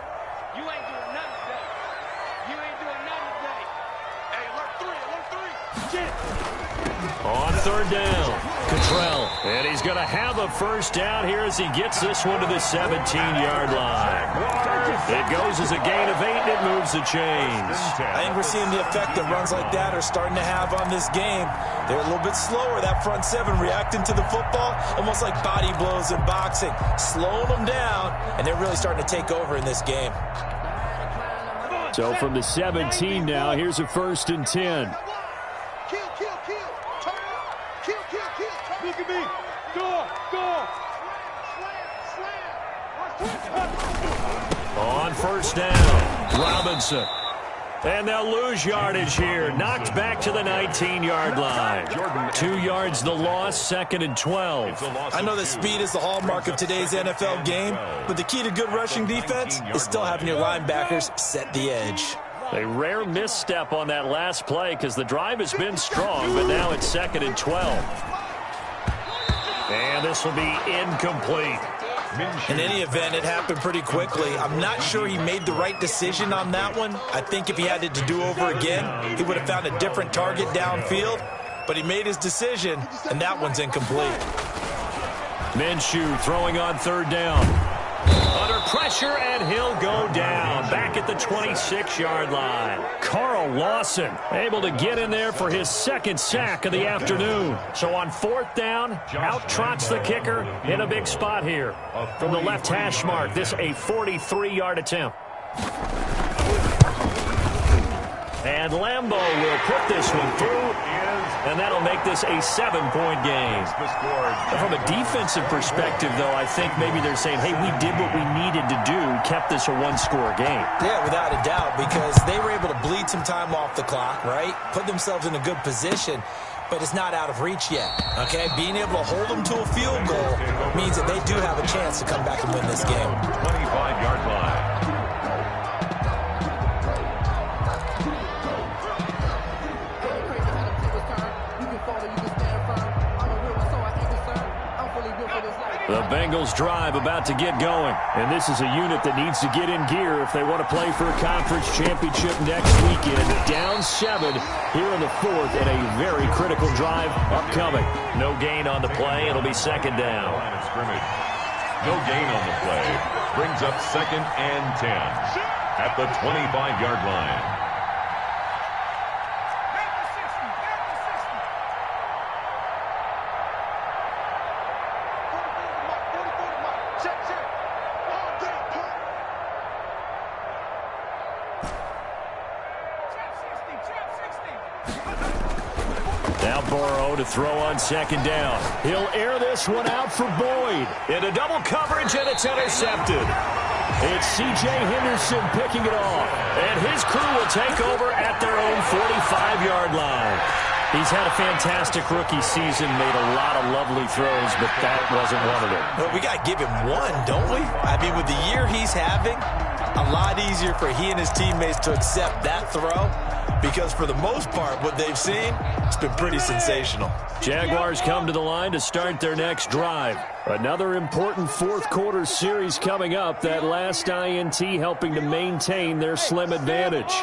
On 3rd down, Cottrell. And he's going to have a first down here as he gets this one to the 17-yard line. It goes as a gain of 8, and it moves the chains. I think we're seeing the effect that runs like that are starting to have on this game. They're a little bit slower, that front 7 reacting to the football, almost like body blows in boxing, slowing them down, and they're really starting to take over in this game. So from the 17 now, here's a 1st and 10. On 1st down, Robinson. And they'll lose yardage here. Knocked back to the 19-yard line. 2 yards the loss, 2nd and 12. I know that speed is the hallmark of today's NFL game, but the key to good rushing defense is still having your linebackers set the edge. A rare misstep on that last play because the drive has been strong, but now it's 2nd and 12. And this will be incomplete. In any event, it happened pretty quickly. I'm not sure he made the right decision on that one. I think if he had it to do over again, he would have found a different target downfield. But he made his decision, and that one's incomplete. Minshew throwing on third down. Under pressure, and he'll go down. Back at the 26-yard line. Carl Lawson able to get in there for his second sack of the afternoon. So on fourth down, out trots the kicker in a big spot here. From the left hash mark, this a 43-yard attempt. And Lambeau will put this one through, and that'll make this a 7-point game. From a defensive perspective, though, I think maybe they're saying, hey, we did what we needed to do, kept this a one-score game. Yeah, without a doubt, because they were able to bleed some time off the clock, right? Put themselves in a good position, but it's not out of reach yet, okay? Being able to hold them to a field goal means that they do have a chance to come back and win this game. 25-yard line. The Bengals drive about to get going. And this is a unit that needs to get in gear if they want to play for a conference championship next weekend. Down 7 here in the fourth and a very critical drive upcoming. No gain on the play. It'll be second down. Line of scrimmage. No gain on the play. Brings up second and 10 at the 25-yard line. To throw on second down. He'll air this one out for Boyd. Into double coverage, and it's intercepted. It's C.J. Henderson picking it off. And his crew will take over at their own 45-yard line. He's had a fantastic rookie season, made a lot of lovely throws, but that wasn't one of them. Well, we got to give him one, don't we? I mean, with the year he's having, a lot easier for he and his teammates to accept that throw. Because for the most part, what they've seen, it's been pretty sensational. Jaguars come to the line to start their next drive. Another important fourth-quarter series coming up. That last INT helping to maintain their slim advantage.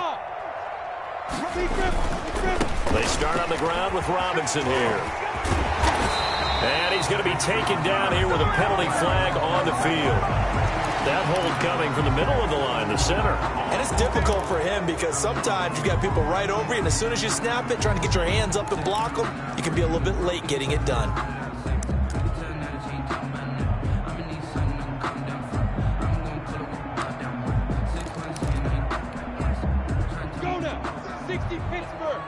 They start on the ground with Robinson here. And he's going to be taken down here with a penalty flag on the field. That hold coming from the middle of the line, the center. And it's difficult for him because sometimes you've got people right over you, and as soon as you snap it, trying to get your hands up and block them, you can be a little bit late getting it done. Go now. 60 Pittsburgh.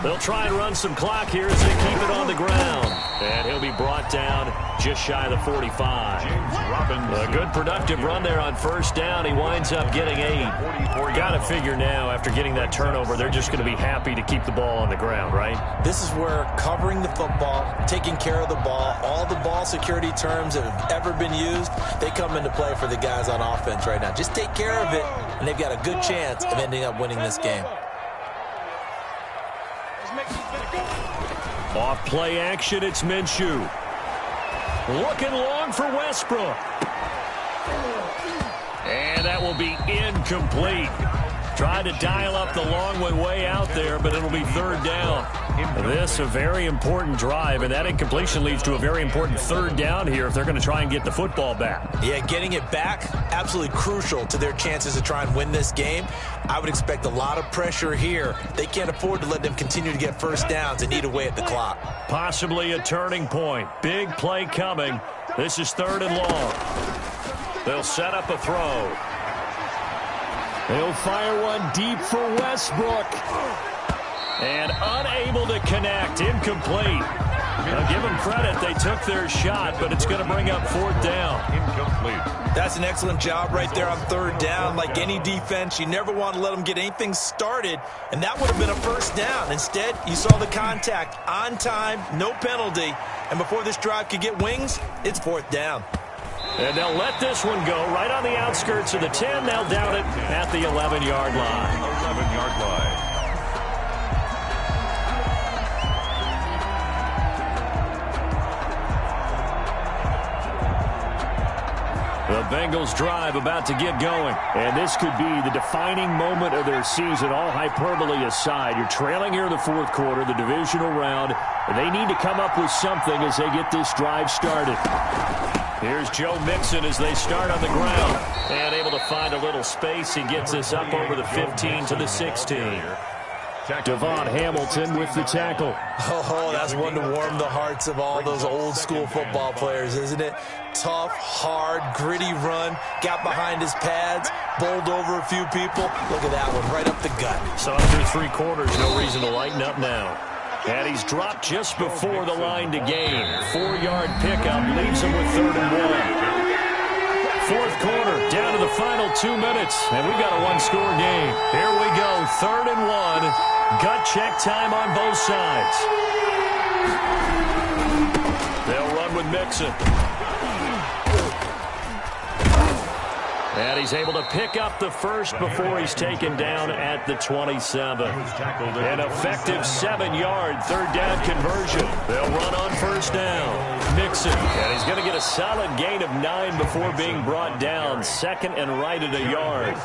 They'll try and run some clock here as they keep it on the ground. And he'll be brought down just shy of the 45. A good productive run there on first down. He winds up getting 8. Got to figure now, after getting that turnover, they're just going to be happy to keep the ball on the ground, right? This is where covering the football, taking care of the ball, all the ball security terms that have ever been used, they come into play for the guys on offense right now. Just take care of it, and they've got a good chance of ending up winning this game. Off play action, it's Minshew. Looking long for Westbrook. And that will be incomplete. Tried to dial up the long way out there, but it'll be third down. This a very important drive, and that incompletion leads to a very important third down here if they're going to try and get the football back. Yeah, getting it back, absolutely crucial to their chances to try and win this game. I would expect a lot of pressure here. They can't afford to let them continue to get first downs and eat away at the clock. Possibly a turning point. Big play coming. This is third and long. They'll set up a throw. They'll fire one deep for Westbrook. And unable to connect. Incomplete. Now give them credit. They took their shot, but it's going to bring up fourth down. Incomplete. That's an excellent job right there on third down. Like any defense, you never want to let them get anything started, and that would have been a first down. Instead, you saw the contact on time, no penalty, and before this drive could get wings, it's fourth down. And they'll let this one go right on the outskirts of the 10. They'll down it at the 11-yard line. 11-yard line. The Bengals drive about to get going. And this could be the defining moment of their season, all hyperbole aside. You're trailing here in the fourth quarter, the divisional round, and they need to come up with something as they get this drive started. Here's Joe Mixon as they start on the ground. And able to find a little space. He gets us up over the 15 to the 16. Devon Hamilton with the tackle. Oh, that's one to warm the hearts of all those old school football players, isn't it? Tough, hard, gritty run, got behind his pads, bowled over a few people. Look at that one, right up the gut. So through 3 quarters, no reason to lighten up now. And he's dropped just before the line to gain. 4-yard pickup leaves him with 3rd and 1. Fourth quarter, down to the final 2 minutes, and we've got a 1-score game. Here we go, 3rd and 1. Gut check time on both sides. They'll run with Mixon. And he's able to pick up the first before he's taken down at the 27. An effective 7-yard 3rd down conversion. They'll run on 1st down. Mixon. And he's going to get a solid gain of 9 before being brought down. 2nd and right at a yard.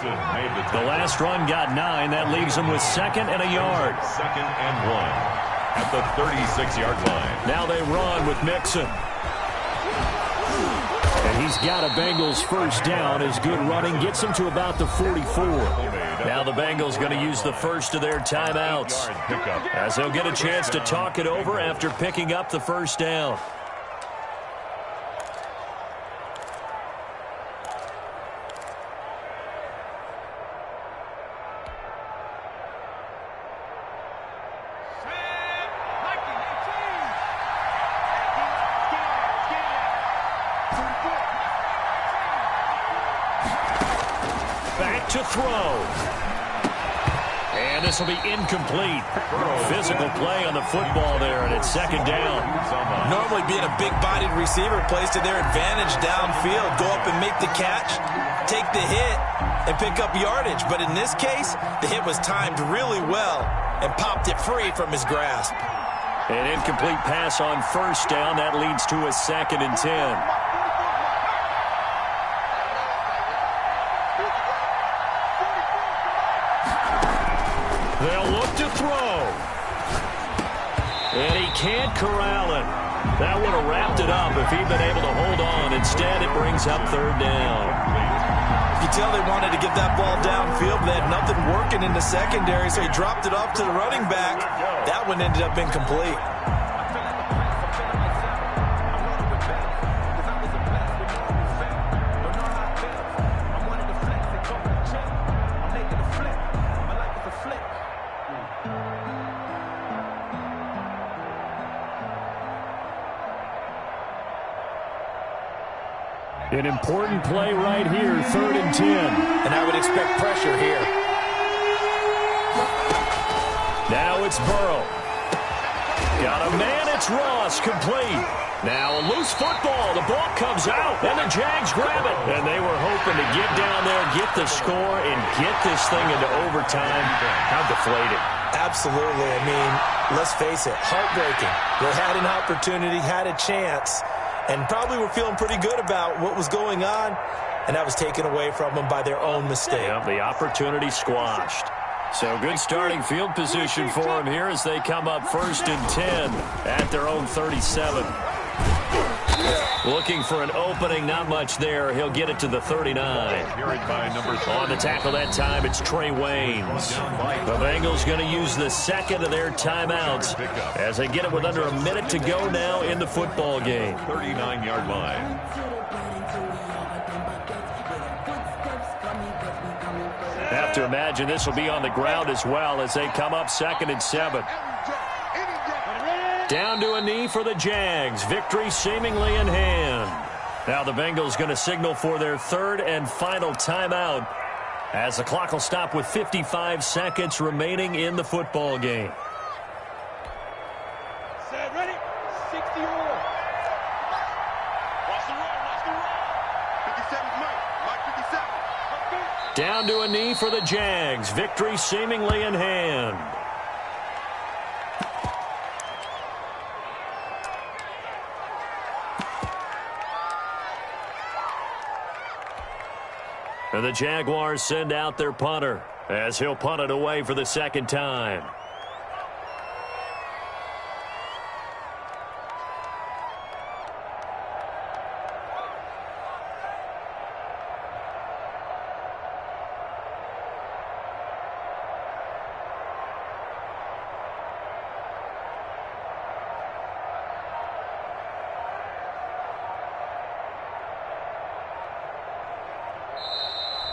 The last run got 9. That leaves him with 2nd and a yard. 2nd and 1 at the 36-yard line. Now they run with Mixon. And he's got a Bengals 1st down. His good running gets him to about the 44. Now the Bengals going to use the first of their timeouts, as they'll get a chance to talk it over after picking up the 1st down. To throw. And this will be incomplete. Physical play on the football there, and it's 2nd down. Normally being a big-bodied receiver plays to their advantage downfield. Go up and make the catch, take the hit, and pick up yardage. But in this case, the hit was timed really well and popped it free from his grasp. An incomplete pass on 1st down. That leads to a 2nd and 10. They'll look to throw. And he can't corral it. That would have wrapped it up if he'd been able to hold on. Instead, it brings up 3rd down. You can tell they wanted to get that ball downfield, but they had nothing working in the secondary, so he dropped it off to the running back. That one ended up incomplete. An important play right here, 3rd and 10. And I would expect pressure here. Now it's Burrow. Got a man, it's Ross, complete. Now a loose football, the ball comes out, and the Jags grab it. And they were hoping to get down there, get the score, and get this thing into overtime. How deflated. Absolutely. I mean, let's face it, heartbreaking. They had an opportunity, had a chance, and probably were feeling pretty good about what was going on, and that was taken away from them by their own mistake. Yeah, the opportunity squashed. So good starting field position for them here as they come up 1st and 10 at their own 37. Looking for an opening, not much there. He'll get it to the 39. On the tackle that time, it's Trey Waynes. The Bengals going to use the 2nd of their timeouts as they get it with under a minute to go now in the football game. 39-yard line. Have to imagine this will be on the ground as well as they come up 2nd and 7. Down to a knee for the Jags. Victory seemingly in hand. Now the Bengals going to signal for their 3rd and final timeout as the clock will stop with 55 seconds remaining in the football game. Set, ready? 60 more. Watch the roll. 57 Mike 57. Down to a knee for the Jags. Victory seemingly in hand. And the Jaguars send out their punter as he'll punt it away for the second time.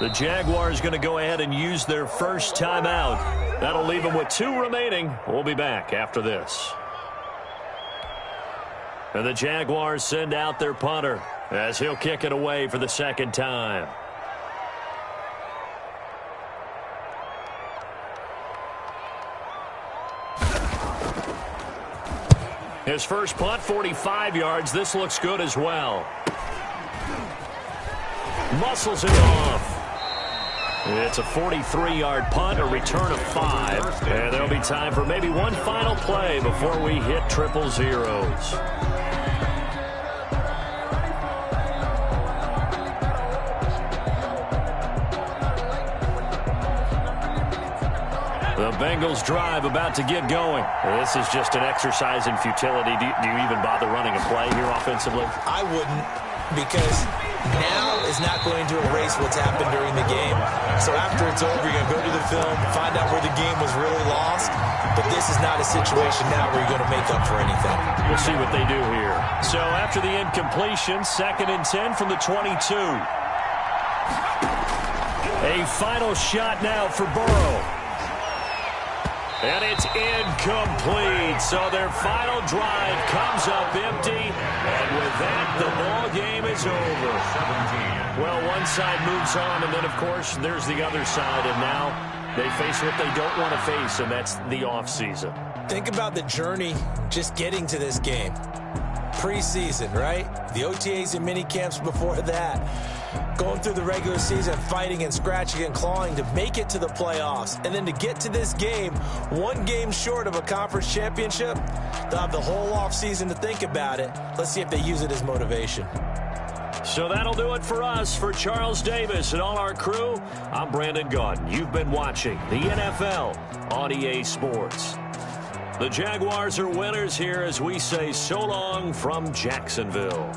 The Jaguars going to go ahead and use their first timeout. That'll leave them with 2 remaining. We'll be back after this. And the Jaguars send out their punter as he'll kick it away for the second time. His first punt, 45 yards. This looks good as well. Muscles it off. It's a 43-yard punt, a return of 5. And there'll be time for maybe one final play before we hit triple zeros. The Bengals drive about to get going. This is just an exercise in futility. Do you even bother running a play here offensively? I wouldn't, because now is not going to erase what's happened during the game. So after it's over, you're going to go to the film, find out where the game was really lost. But this is not a situation now where you're going to make up for anything. We'll see what they do here. So after the incompletion, 2nd and 10 from the 22. A final shot now for Burrow. And it's incomplete. So their final drive comes up empty. And with that, the ball game is over. Well, one side moves on, and then, of course, there's the other side. And now they face what they don't want to face, and that's the offseason. Think about the journey just getting to this game. Preseason, right? The OTAs and mini camps before that. Going through the regular season, fighting and scratching and clawing to make it to the playoffs. And then to get to this game, one game short of a conference championship, they'll have the whole offseason to think about it. Let's see if they use it as motivation. So that'll do it for us. For Charles Davis and all our crew, I'm Brandon Gaudin. You've been watching the NFL on EA Sports. The Jaguars are winners here as we say so long from Jacksonville.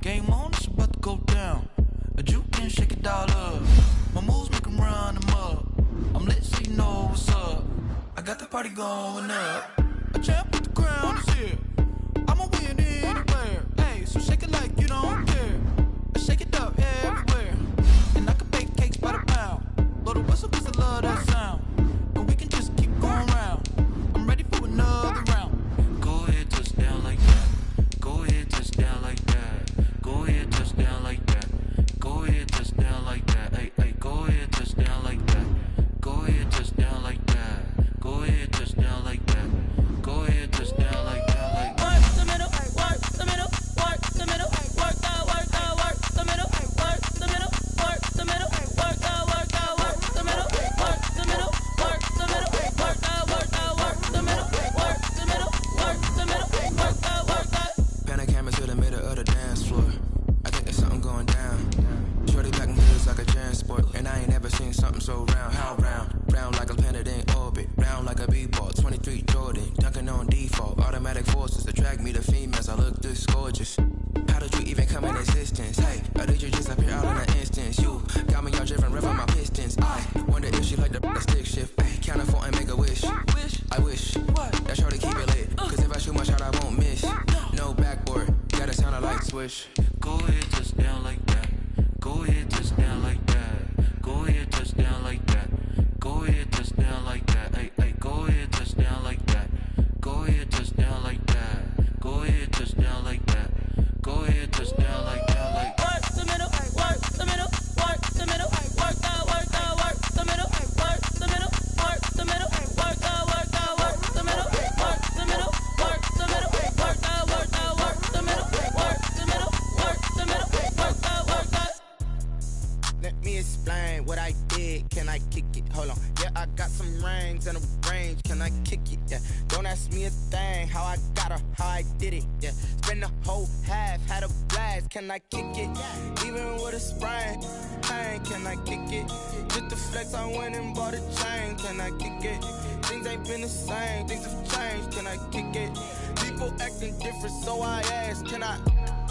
Game on, it's about to go down. A juke and shake it all up. My moves make them run them up. I'm lit so you know what's up. I got the party going up. A champ with the crown is here. I'ma win anywhere. Hey, so shake it like you don't care. I shake it up everywhere. And I can bake cakes by the pound. Blow the whistle cause I love that sound. And we can just keep going round. I'm ready for another round. Go ahead, touch down like that. Go ahead, touch down like that. Go ahead, touch down like that. Go ahead, touch down like that. Hey, hey, go ahead, touch down like that. Go ahead, touch down like that. Go ahead, touch down like that. Go ahead, touch down like that. Like work the middle, work the middle, work the middle, work that, work the middle, work the middle, work the middle, work that, work the middle, work the middle, work the middle, work that, work the middle, work the middle, work the middle, work that, work that. Pan the camera to the middle of the dance floor. I think there's something going down. Shorty back and heels like a transport. And I ain't never seen something so round. How round? Round like a planet in orbit. Round like a b-ball. 23 Jordan. Dunking on default. Automatic forces attract me to females. I look this gorgeous. How did you even come in existence? Hey, or did you just appear out in an instance? You got me all driven, revving my pistons. I wonder if she like the stick shift. Hey, count a 4 and make a wish. I wish that shorty keep it lit. Cause if I shoot my shot, I won't miss. No backboard. Gotta sound a light switch. Go ahead, touch down like that. Go ahead, touch down like that. Go ahead, touch down like that. Go ahead, touch down like that. Hey, hey, go ahead, touch down like that. Go ahead, touch down like that. Go ahead, touch down like that. Go ahead, touch down like that. Like work the middle, work the middle, work the middle, work that, work the middle, work the middle, work the middle, work that, work the middle, work the middle, work the middle, work that, work the middle, work the middle, work the middle, work that, work that. Let me explain what I did. Can I kick it? Hold on. Yeah, I got some rings and a range. Can I kick it? Yeah. Don't ask me a thing. How I got her, how I did it. Yeah. Spend the whole half, had a blast. Can I kick it? Even with a sprain. Pain, can I kick it? Just the flex, I went and bought a chain. Can I kick it? Things ain't been the same. Things have changed. Can I kick it? People acting different, so I asked. Can I?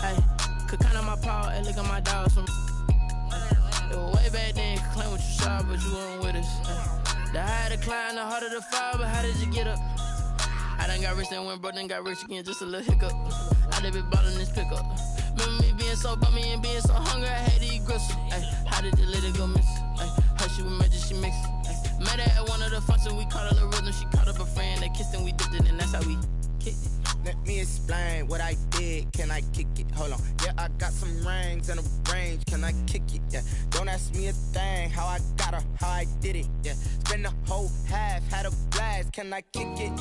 Hey, could count on my power and look at my dogs from. It was way back then, could claim what you saw, but you weren't with us. The higher the climb, the harder the fall, but how did you get up? I done got rich and went broke, then got rich again, just a little hiccup. I done been ballin' this pickup. Remember me being so bummy and being so hungry, I had to eat gristle. Ay, how did the lady go miss? Ay, her she was magic, she mixed. Ay, met her at one of the functions, we caught her the rhythm, she caught up a friend, they kissed and we dipped it, and that's how we kicked it. Let me explain what I did. Can I kick it? Hold on. Yeah, I got some rings and a range. Can I kick it? Yeah. Don't ask me a thing. How I got her, how I did it. Yeah. Spend the whole half, had a blast. Can I kick it?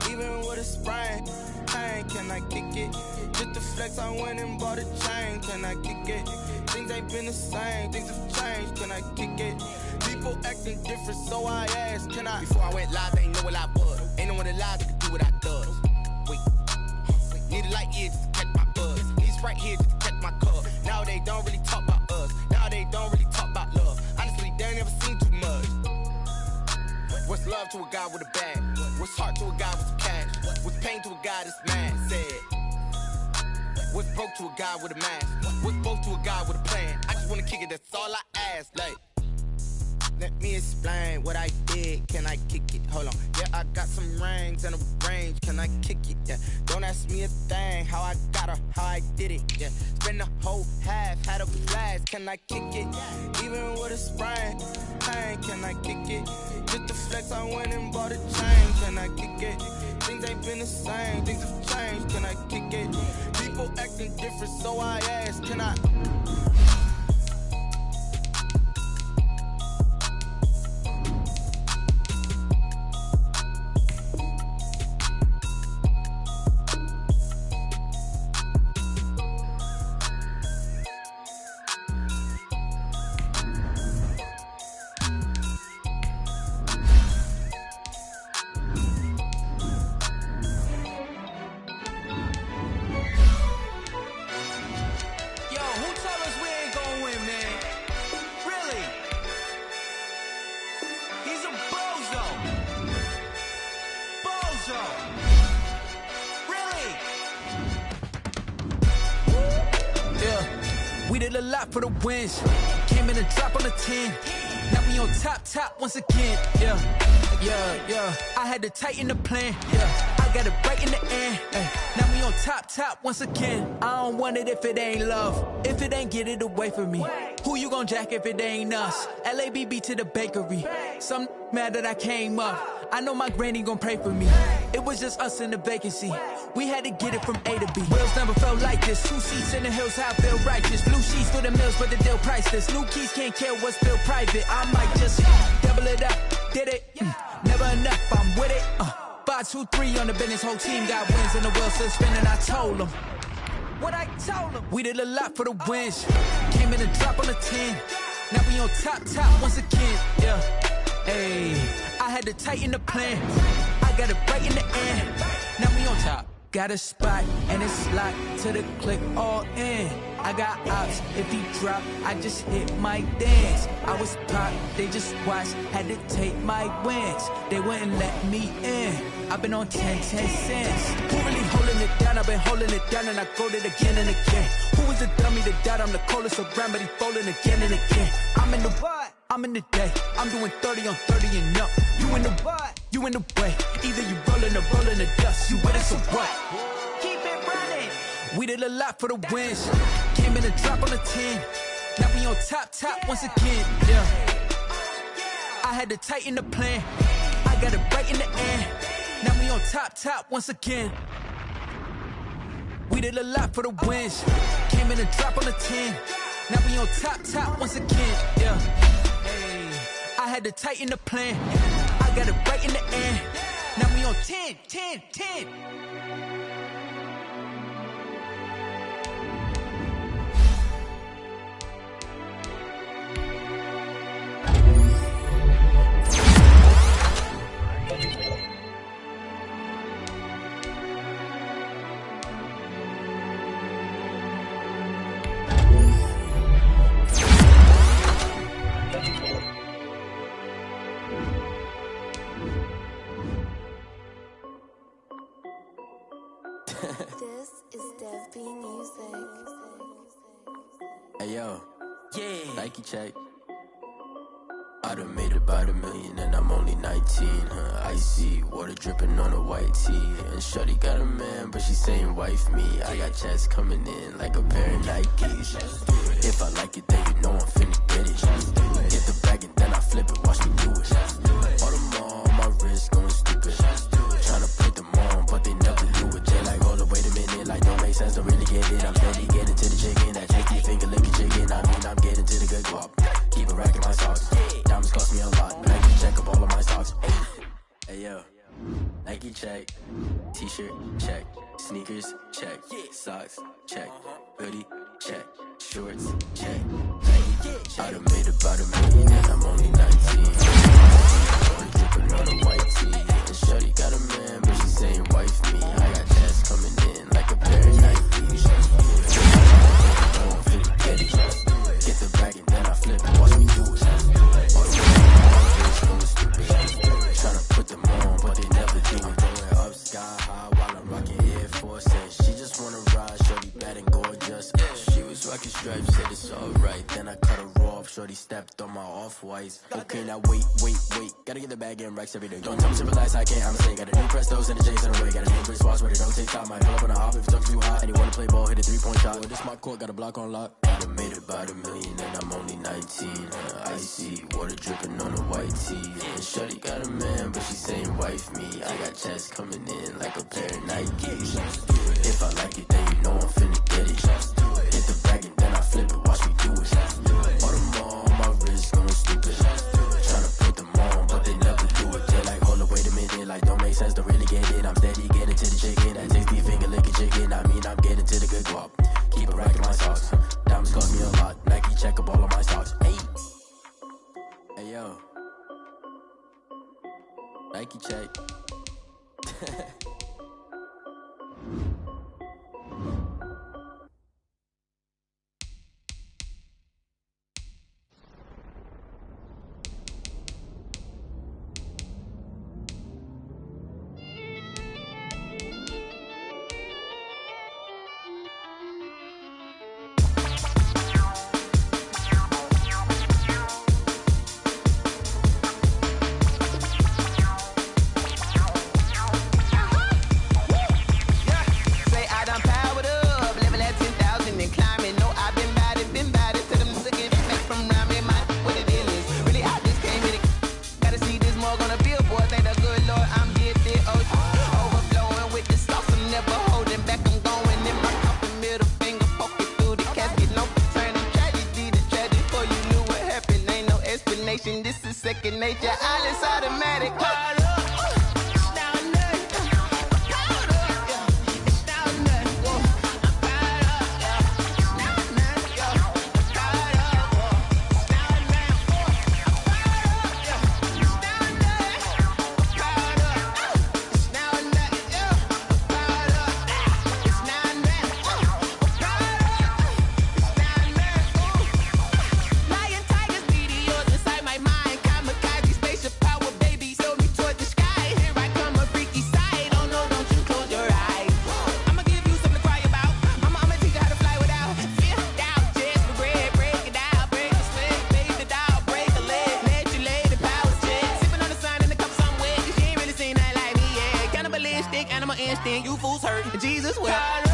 Even with a sprain. Pain, can I kick it? Just the flex, I went and bought a chain. Can I kick it? Things ain't been the same. Things have changed. Can I kick it? People acting different, so I asked. Can I? Before I went live, they ain't know what I was. Ain't no one alive that could do what I does. Wait. Need a light here just to catch my buzz. These right here just to catch my cup. Now they don't really talk about us. Now they don't really talk about love. Honestly, they ain't never seen too much. What's love to a guy with a bag? What's heart to a guy with some cash? What's pain to a guy that's mad? Said. What's broke to a guy with a mask? What's both to a guy with a plan? I just wanna kick it, that's all I ask. Like, let me explain what I did. Can I kick it? Hold on. Yeah, I got some rings and a range. Can I kick it? Yeah. Don't ask me a thing. How I got her, how I did it. Yeah. Spend the whole half, had a blast. Can I kick it? Even with a sprain. Pain, can I kick it? Just the flex, I went and bought a chain. Can I kick it? Things ain't been the same. Things have changed. Can I kick it? People acting different, so I asked. Can I? Yeah. did a lot for the wins. Came in a drop on the 10. Now we on top once again. Yeah. I had to tighten the plan. Yeah, I got it right in the end. Now we on top once again. I don't want it if it ain't love. If it ain't, get it away from me. Who you gon' jack if it ain't us? LABB to the bakery. Some mad that I came up. I know my granny gon' pray for me. It was just us in the vacancy. We had to get it from A to B. Wheels never felt like this. 2 seats in the hills, how I feel righteous. Blue sheets for the mills, but the deal priceless. New keys can't kill what's still private. I might just double it up. Did it? Never enough, I'm with it. 5, 2, 3 on the business. Whole team got wins and the wheels still spinning. I told them what I told them. We did a lot for the wins. Came in a drop on the 10. Now we on top once again. Yeah. Hey, I had to tighten the plan. I got it right in the end. Now we on top. Got a spot and it's locked to the click all in. I got ops, if he drop, I just hit my dance. I was pop, they just watched, had to take my wins. They wouldn't let me in. I've been on 10 cents. Who really holding it down? I've been holding it down and I go it again and again. Who is the dummy that doubt? I'm the coldest around, but he folding again and again. I'm in the what? I'm in the day. I'm doing 30 on 30 and up. You in the what? You in the way. Either you rolling or rolling the dust. You with us or what? Keep it running. We did a lot for the wins. Came in a drop on the 10. Now we on top once again. Yeah. I had to tighten the plan. I got it right in the end. Now we on top once again. We did a lot for the wins. Came in a drop on the 10. Now we on top once again. Yeah. Hey, I had to tighten the plan. I got it right in the end. Now we on 10. This is Dev B Music. Hey yo, yeah. Nike check. I done made about $1 million and I'm only 19. Icy water dripping on a white tee. And shorty got a man, but she saying wife me. I got checks coming in like a pair of Nikes. If I like it, then you know I'm finna get it. Get the bag and then I flip it, watch me do it. All them on my wrist going stupid. Tryna put them on, but they never do it. They like, hold up, wait a minute, like don't make sense, don't really get it. I'm steady getting to the chicken, that tasty finger licking chicken. I mean, I'm getting to the good guap. Keep a rack in my socks. Diamonds cost me a lot, but I can check up all of my stocks. Hey yo, Nike check, t-shirt check, sneakers check, socks check, hoodie check, shorts check. I done made about $1 million and I'm only 19. Dripping on a white tee. And shorty got a man, but she saying wife me. I got checks coming in like a pair of Nikes. Get the bag and then I flip it, watch me do it. Tryna put them on, but they never do it. Going up sky high while I'm rocking Air Force. And she just wanna ride, shorty bad and gorgeous. She was rocking stripes, said it's alright. Then I cut her off, shorty stepped on my off-whites. Okay, now wait. Gotta get the bag and racks every day. Don't tell me to relax, I can't, I'ma say. Got a new Prestos and a J's in a way. Got a new Chris Watch, but it don't take time. Might pull up on a hop if it's up too hot. And you wanna play ball, hit a 3-point shot. Well, this my court, got a block on lock. I done made about $1 million and I'm only 19. Icy water dripping on a white tee. And shorty got a man, but she saying wife me. I got checks coming in like a pair of Nikes. If I like it, then you know I'm finna get it. Hit the bag and then I flip it, watch me do it. All them on my wrist going stupid. Tryna put them on, but they never do it. They like, hold up, wait a minute, like don't make sense, don't really get it. I'm steady getting to the chicken, that tasty finger licking chicken. I mean, I'm getting to the good guap. Keep a rack in my socks. Diamonds cost me a lot. Nike check up all of my stocks. Hey yo, Nike check. nature, Alice automatic. You fools hurt. Jesus wept.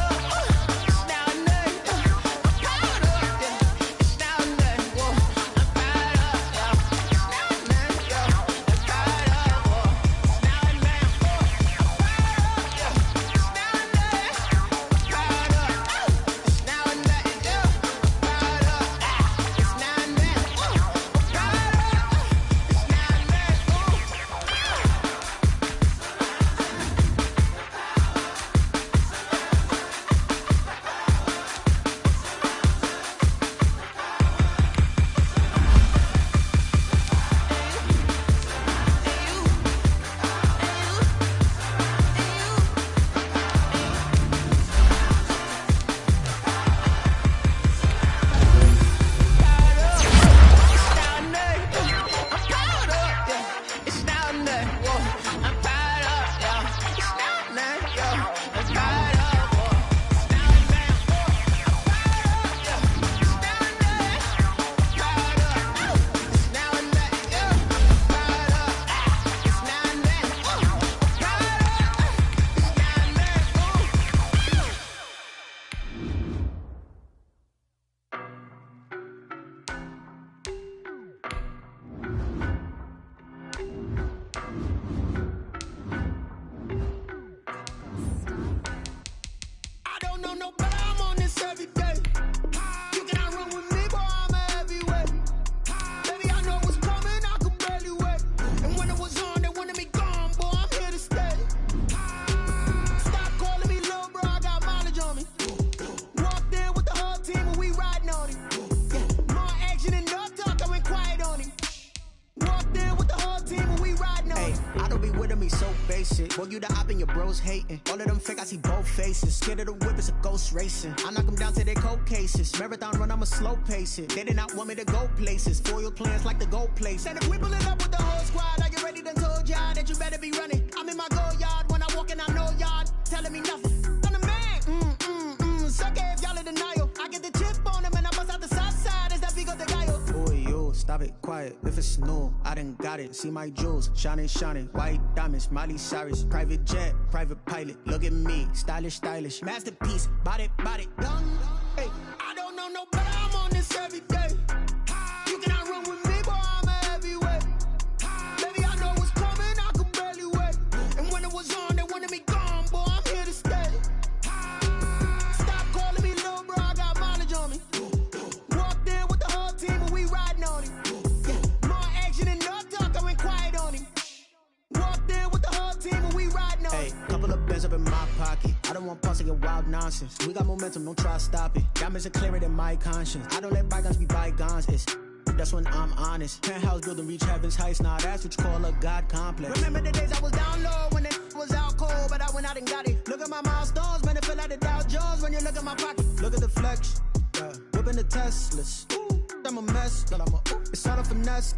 Boy, you the op and your bros hating. All of them fake, I see both faces. Scared of the whip, it's a ghost racing. I knock them down to their cold cases. Marathon run, I'ma slow pace it. They did not want me to go places. Foil plans like the gold place. And if we pulling up with the whole squad, are you ready? Done told y'all that you better be running. I'm in my go yard when I walk in, I know y'all telling me nothing. I'm the man. Suck it if y'all in denial. I get the chip on them and I bust out the south side. Is that Vigo de Gallo? Boy, yo, stop it, quiet. If it's new, I done got it. See my jewels, shining, shining. White diamonds, Miley Cyrus. Private jet, private pilot. Look at me, stylish, stylish. Masterpiece, body, done. Hey, I don't know no better. I'm on this every day. You cannot run with me, boy, I'm a heavyweight. Baby, I know what's coming, I could barely wait. And when it was on, they wanted me gone, boy, I'm here to stay. Stop calling me little bro, I got mileage on me. Walked in with the whole team and we riding on him. More action and no talk, I went quiet on him. Walked in with the whole team and we riding on him. Hey, couple of bands up in my pocket. I don't want pause to get wild nonsense. We got momentum, don't try to stop it. Diamonds are clearer than my conscience. I don't let bygones be bygones. That's when I'm honest. Penthouse building reach heaven's heights. Nah, that's what you call a God complex. Remember the days I was down low when it was out cold, but I went out and got it. Look at my milestones, man, it feel like the Dow Jones when you look at my pocket. Look at the flex, whipping the Teslas. I'm a mess, but it's all a finesse.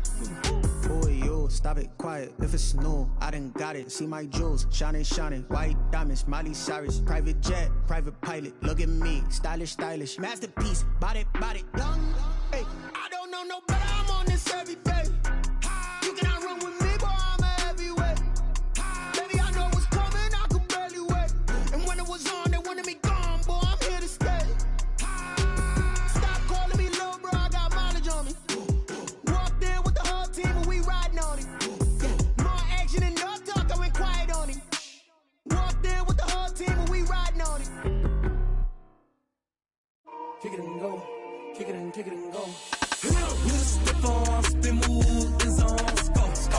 Boy, yo, stop it, quiet. If it's new, I done got it. See my jewels, shining, shining. White diamonds, Miley Cyrus. Private jet, private pilot. Look at me, stylish, stylish. Masterpiece, body, done. Hey, I don't know no better. I'm on this every day. You cannot run with me, boy, I'm a heavyweight. Baby, I know what's coming, I could barely wait. And when it was on, they wanted me gone, boy, I'm here to stay. Stop calling me little bro, I got mileage on me. Walked in with the whole team and we riding on him. More action and no talk, I went quiet on him. Walked in with the whole team and we riding on him. Kick it and go. Kick it and go. You step on, spin, move, and zone, go.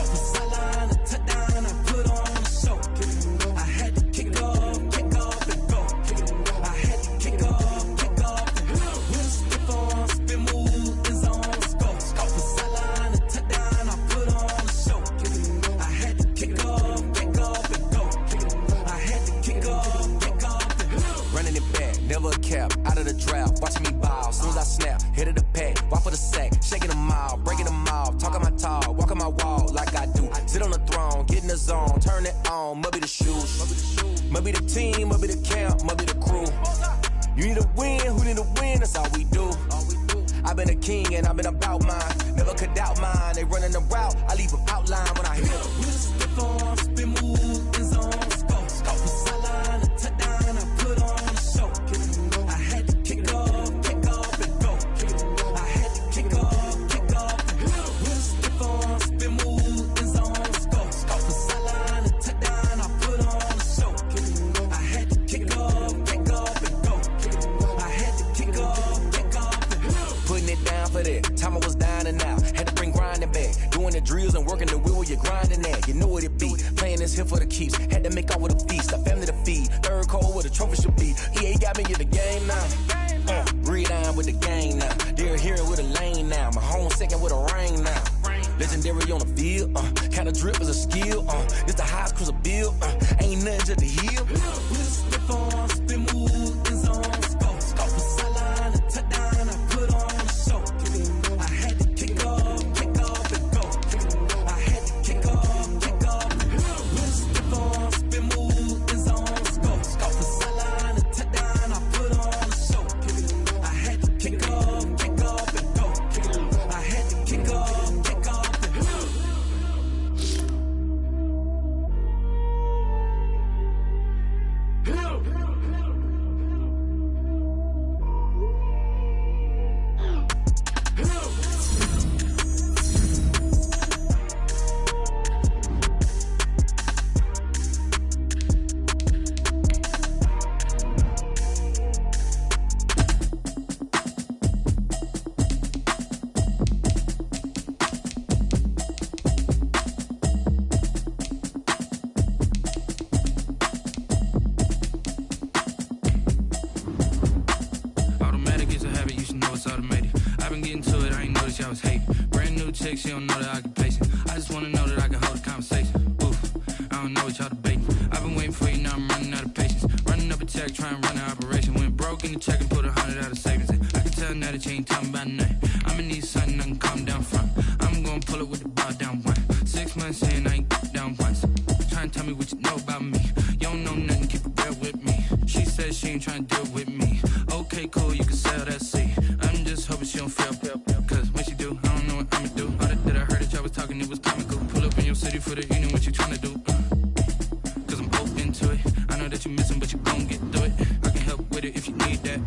never a cap, out of the draft, watching me ball. Soon as I snap, hit of the pack, walk for the sack, shaking them all, breaking them off, talking my talk, walking my wall like I do. Sit on the throne, get in the zone, turn it on, must be the shoes, must be the team, must be the camp, must be the crew. You need a win, who need a win, that's all we do. I've been a king and I've been about mine, never could doubt mine. They running the route, I leave them outline when I hit them. We stiff on, spin, move, in zone, scope from sideline to touchdown, I put on a show. I had to kick off and go. I had to kick off and go. We stiff on, spin, move, in zone, scope from sideline to touchdown, I put on a show. I had to kick off and go. I had to kick off and go. Putting it down for that, time I was down and out, had to bring grinding back, doing the drills and working the wheel where you're grinding at, you know what it be, playing this here for the keeps, had to make out with a feast, a family to feed, third cold where the trophy should be, EA got me in the game now, read on with the game now, they're here with a lane now, my home second with a ring now, legendary on the field, kinda drip is a skill, this the highest cruiser bill, ain't nothing just the heel. We'll stiff on, spin, move, in zone, scope from sideline to touchdown, I put on a show. I had to kick off and go. I had to kick off and go. We'll stiff on, spin, move, in zone, scope from sideline to touchdown, I put on a show. I had to kick off and go. I had to kick off and go. She don't know the occupation. I just wanna know that I can hold a conversation. Oof, I don't know what y'all debating. I've been waiting for you, now I'm running out of patience. Running up a check, trying to run an operation. Went broke in the check and put 100 out of savings in. I can tell now that you ain't talking about nothing. I'ma need something I can calm down from. I'm gonna pull it with the bar down one. 6 months in, I ain't down once. Trying to tell me what you know about me. You don't know nothing, keep it real with me. She says she ain't trying to deal with me. Okay, cool, you can sell that seat. I'm just hoping she don't fail. Cause when she do, I don't know what I'ma do. All that I heard that y'all was talking, it was comical. Pull up in your city for the evening, what you tryna do? Cause I'm open to it. I know that you missing, but you gon' get through it. I can help with it if you need that.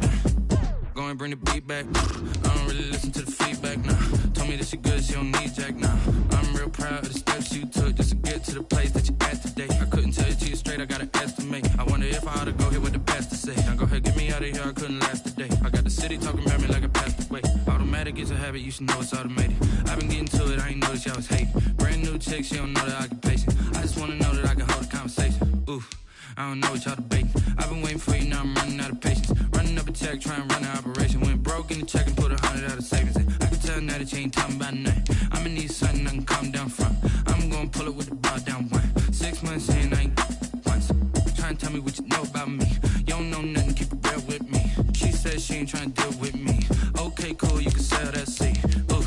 Go and bring the beat back. I don't really listen to the feedback, nah. Told me that she good, she don't need Jack, nah. I'm real proud of the steps you took just to get to the place that you at today. I couldn't tell you to you straight, I gotta estimate. I wonder if I ought to go here with the pastor say. Now go ahead, get me out of here, I couldn't last a day. I got the city talking about me like a passed away. Automatic is a habit, you should know it's automated. I've been getting to it, I ain't noticed y'all was hating. Brand new chick, she don't know the occupation. I just wanna know that I can hold a conversation. Oof, I don't know what y'all debating. I've been waiting for you, now I'm running out of patience. Running up a check, trying to run an operation. Went broke in the check and put 100 out of savings in. I can tell now that you ain't talking about nothing. I'ma need something I can calm down from. I'm gonna pull it with the bar down one. 6 months in, I ain't once. Trying to tell me what you know about me. You don't know nothing, keep it real with me. She says she ain't trying to deal with me. Okay, cool, you can sell that seat. Ooh,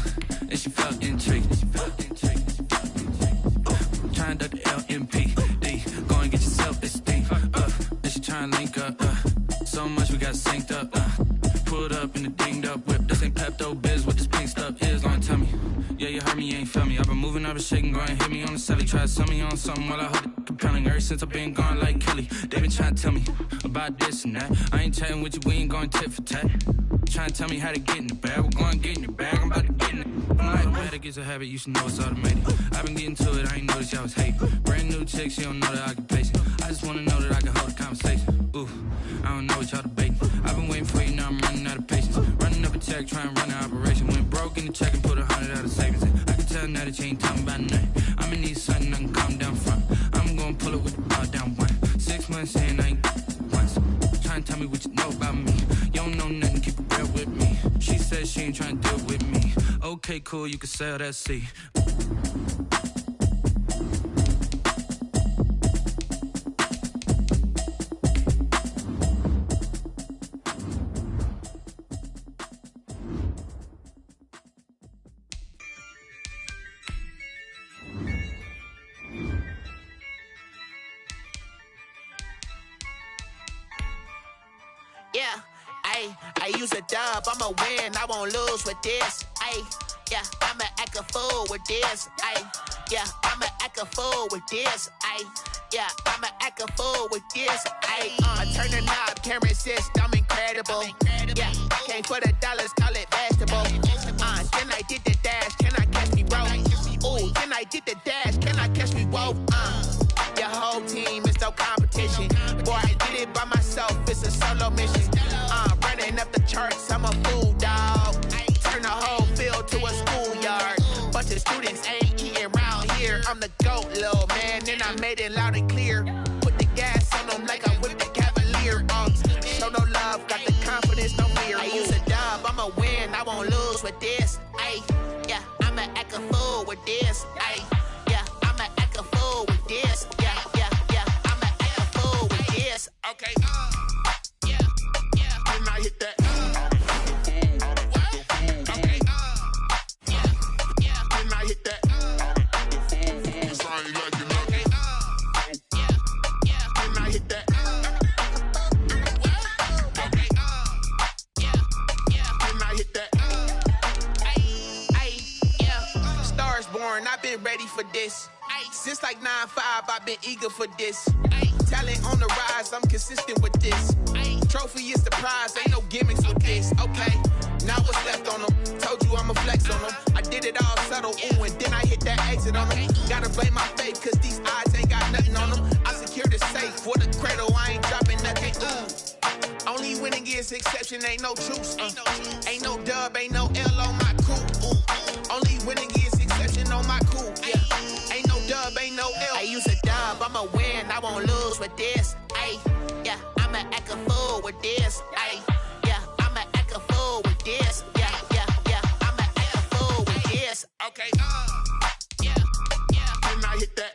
and she felt intrigued. Trying to duck the LMPD. Go and get your self-esteem up. And she trying to link up. So much we got synced up. Pulled up in the dinged up whip. This ain't Pepto-Biz, what this pink stuff is. Gonna tell me. Yeah, you heard me, you ain't felt me. I've been moving, I've been shaking, go and hit me on the celly. Try to sell me on something while I hold it compelling. Ever since I've been gone like Kelly. They been trying to tell me about this and that. I ain't chatting with you, we ain't going tit for tat. Trying to tell me how to get in the bag. We're going to get in the bag, I'm about to get in it. Automatic is a habit, you should know it's automated. I've been getting to it, I ain't noticed y'all was hating. Brand new chick, she don't know the occupation. I just wanna know that I can hold a conversation. Ooh, I don't know what y'all debating. I've been waiting for you, now I'm running out of patience. Running up a check, trying to run an operation. Went broke in the check and put 100 out of savings in. I can tell now that you ain't talking about nothing. I'ma need something I can calm down from. I'm gonna pull it with the bar down one. 6 months in, I ain't once. Trying to tell me what you know about me. You don't know nothing, keep it real with me. She says she ain't trying to deal with me. Okay, cool, you can sell that seat. Ayy, I use a dub, I'ma win, I won't lose with this. Ayy, yeah, I'ma act a fool with this. Ayy, yeah, I'ma act a fool with this. Ayy, yeah, I'ma act a fool with this. Ayy, I turn the knob, camera assist, I'm incredible. Yeah, came for the dollars, call it vegetable. Then I did the dash, can I catch me, bro? Ooh, then I did the dash, can I catch me, whoa? Your whole team is no competition. Boy, I did it by myself, it's a solo mission. Running up the charts, I'm a fool, dog. Turn the whole field to a schoolyard. Bunch of students ain't eating round here. I'm the GOAT, little man, and I made it loud and clear. Put the gas on them like I whipped the Cavalier. Show no love, got the confidence, no fear. I use a dub, I'ma win, I won't lose with this. Ayy, yeah, I'ma act a fool with this. Ayy, yeah, I'ma act a fool with this. Yeah, yeah, yeah, I'ma act a fool with this. Okay, yeah, yeah, then I hit that. Okay, yeah, yeah, then I hit that. Cause I ain't like it. Okay, yeah, yeah, then I hit that. Okay, yeah, yeah, then I hit that. Yeah, Stars born, I've been ready for this. Since like 9-5, I've been eager for this. Talent on the rise, I'm consistent with this. Trophy is the prize, ain't no gimmicks with this. Okay, now what's left on them? Told you I'ma flex on them. I did it all subtle, ooh, and then I hit that exit on them. Gotta blame my faith, cause these odds ain't got nothing on them. I secure the safe for the cradle, I ain't dropping nothing, ooh. Only winning is exception, ain't no truce. Ain't no dub, ain't no L on my crew. Ooh. Only winning is exception on my crew. Yeah. Ain't no dub, ain't no L. I use a dub, I'ma win, I won't lose with this. Ayy, yeah, I'ma act a fool with this. Ayy, yeah, I'ma act a fool with this. Yeah, yeah, yeah, I'ma act a fool with this. Okay, yeah, yeah, then I hit that.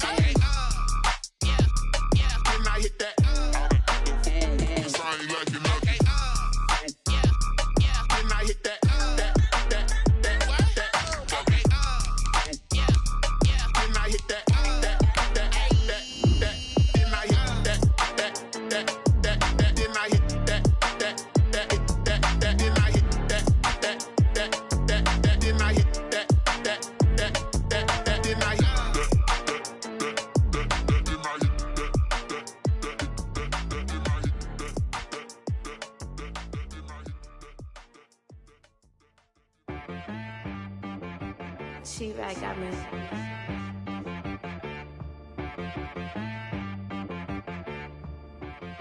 Okay, yeah, yeah, then I hit that. Cause I ain't like it. Okay, yeah, yeah, then I hit that. She-Rag got me.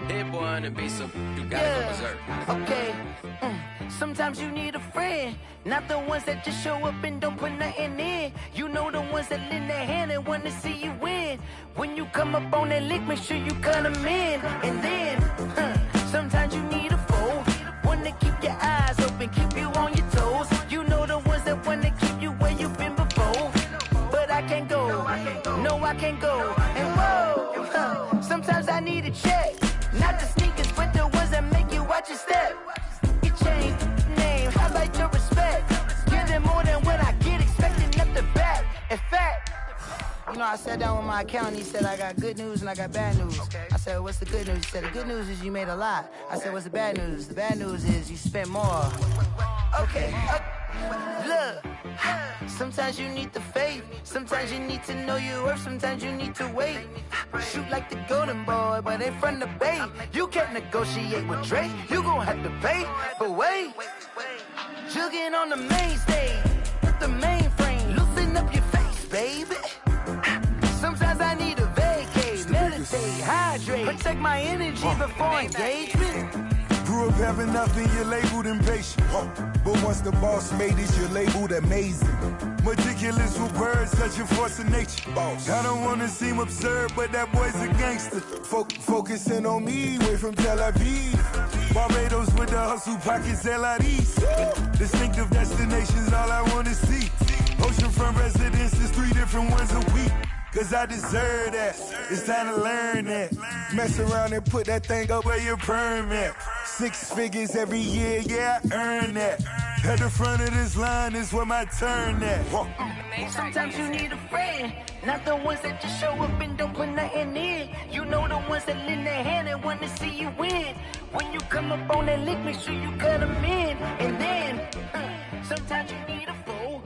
Hit boy on the beat, so you gotta go berserk. Okay. Sometimes you need a friend, not the ones that just show up and don't put nothing in. You know the ones that lend their hand and want to see you win. When you come up on that lick, make sure you cut them in. And then, sometimes you need a foe, one to keep your eyes open, keep you on your toes. You know the ones that want to keep you where you've been before. But I can't go, no I can't go. And whoa, sometimes I need a check. Not the sneakers, but the ones that make you watch your step. You change name, how about your respect? Give them more than what I get, expecting up the back. In fact, you know, I sat down with my accountant, he said I got good news and I got bad news. I said, what's the good news? He said, the good news is you made a lot. I said, what's the bad news? The bad news is you spent more. Okay, look, sometimes you need the faith, sometimes you need to know your worth, sometimes you need to wait. Shoot like the golden boy, but ain't from the bay. You can't negotiate with Drake, you gon' have to pay. But wait, jugging on the main stage, with the mainframe, loosen up your face, baby. Sometimes I need a vacate, meditate, hydrate, protect my energy before engagement. Grew up having nothing, you're labeled impatient. But once the boss made it, you're labeled amazing. Meticulous with words, such a force of nature. I don't wanna seem absurd, but that boy's a gangster. Focusing on me, way from Tel Aviv. Barbados with the hustle pockets, LIDs. Distinctive destinations, all I wanna see. Oceanfront residences, 3 different ones a week. Cause I deserve that, it's time to learn that. Mess around and put that thing up where your permit. 6 figures every year, yeah, I earn that. At the front of this line is where my turn at. Sometimes you need a friend, not the ones that just show up and don't put nothing in. You know the ones that lend their hand and want wanna see you win. When you come up on that lick, make sure you cut them in. And then, sometimes you need a fool.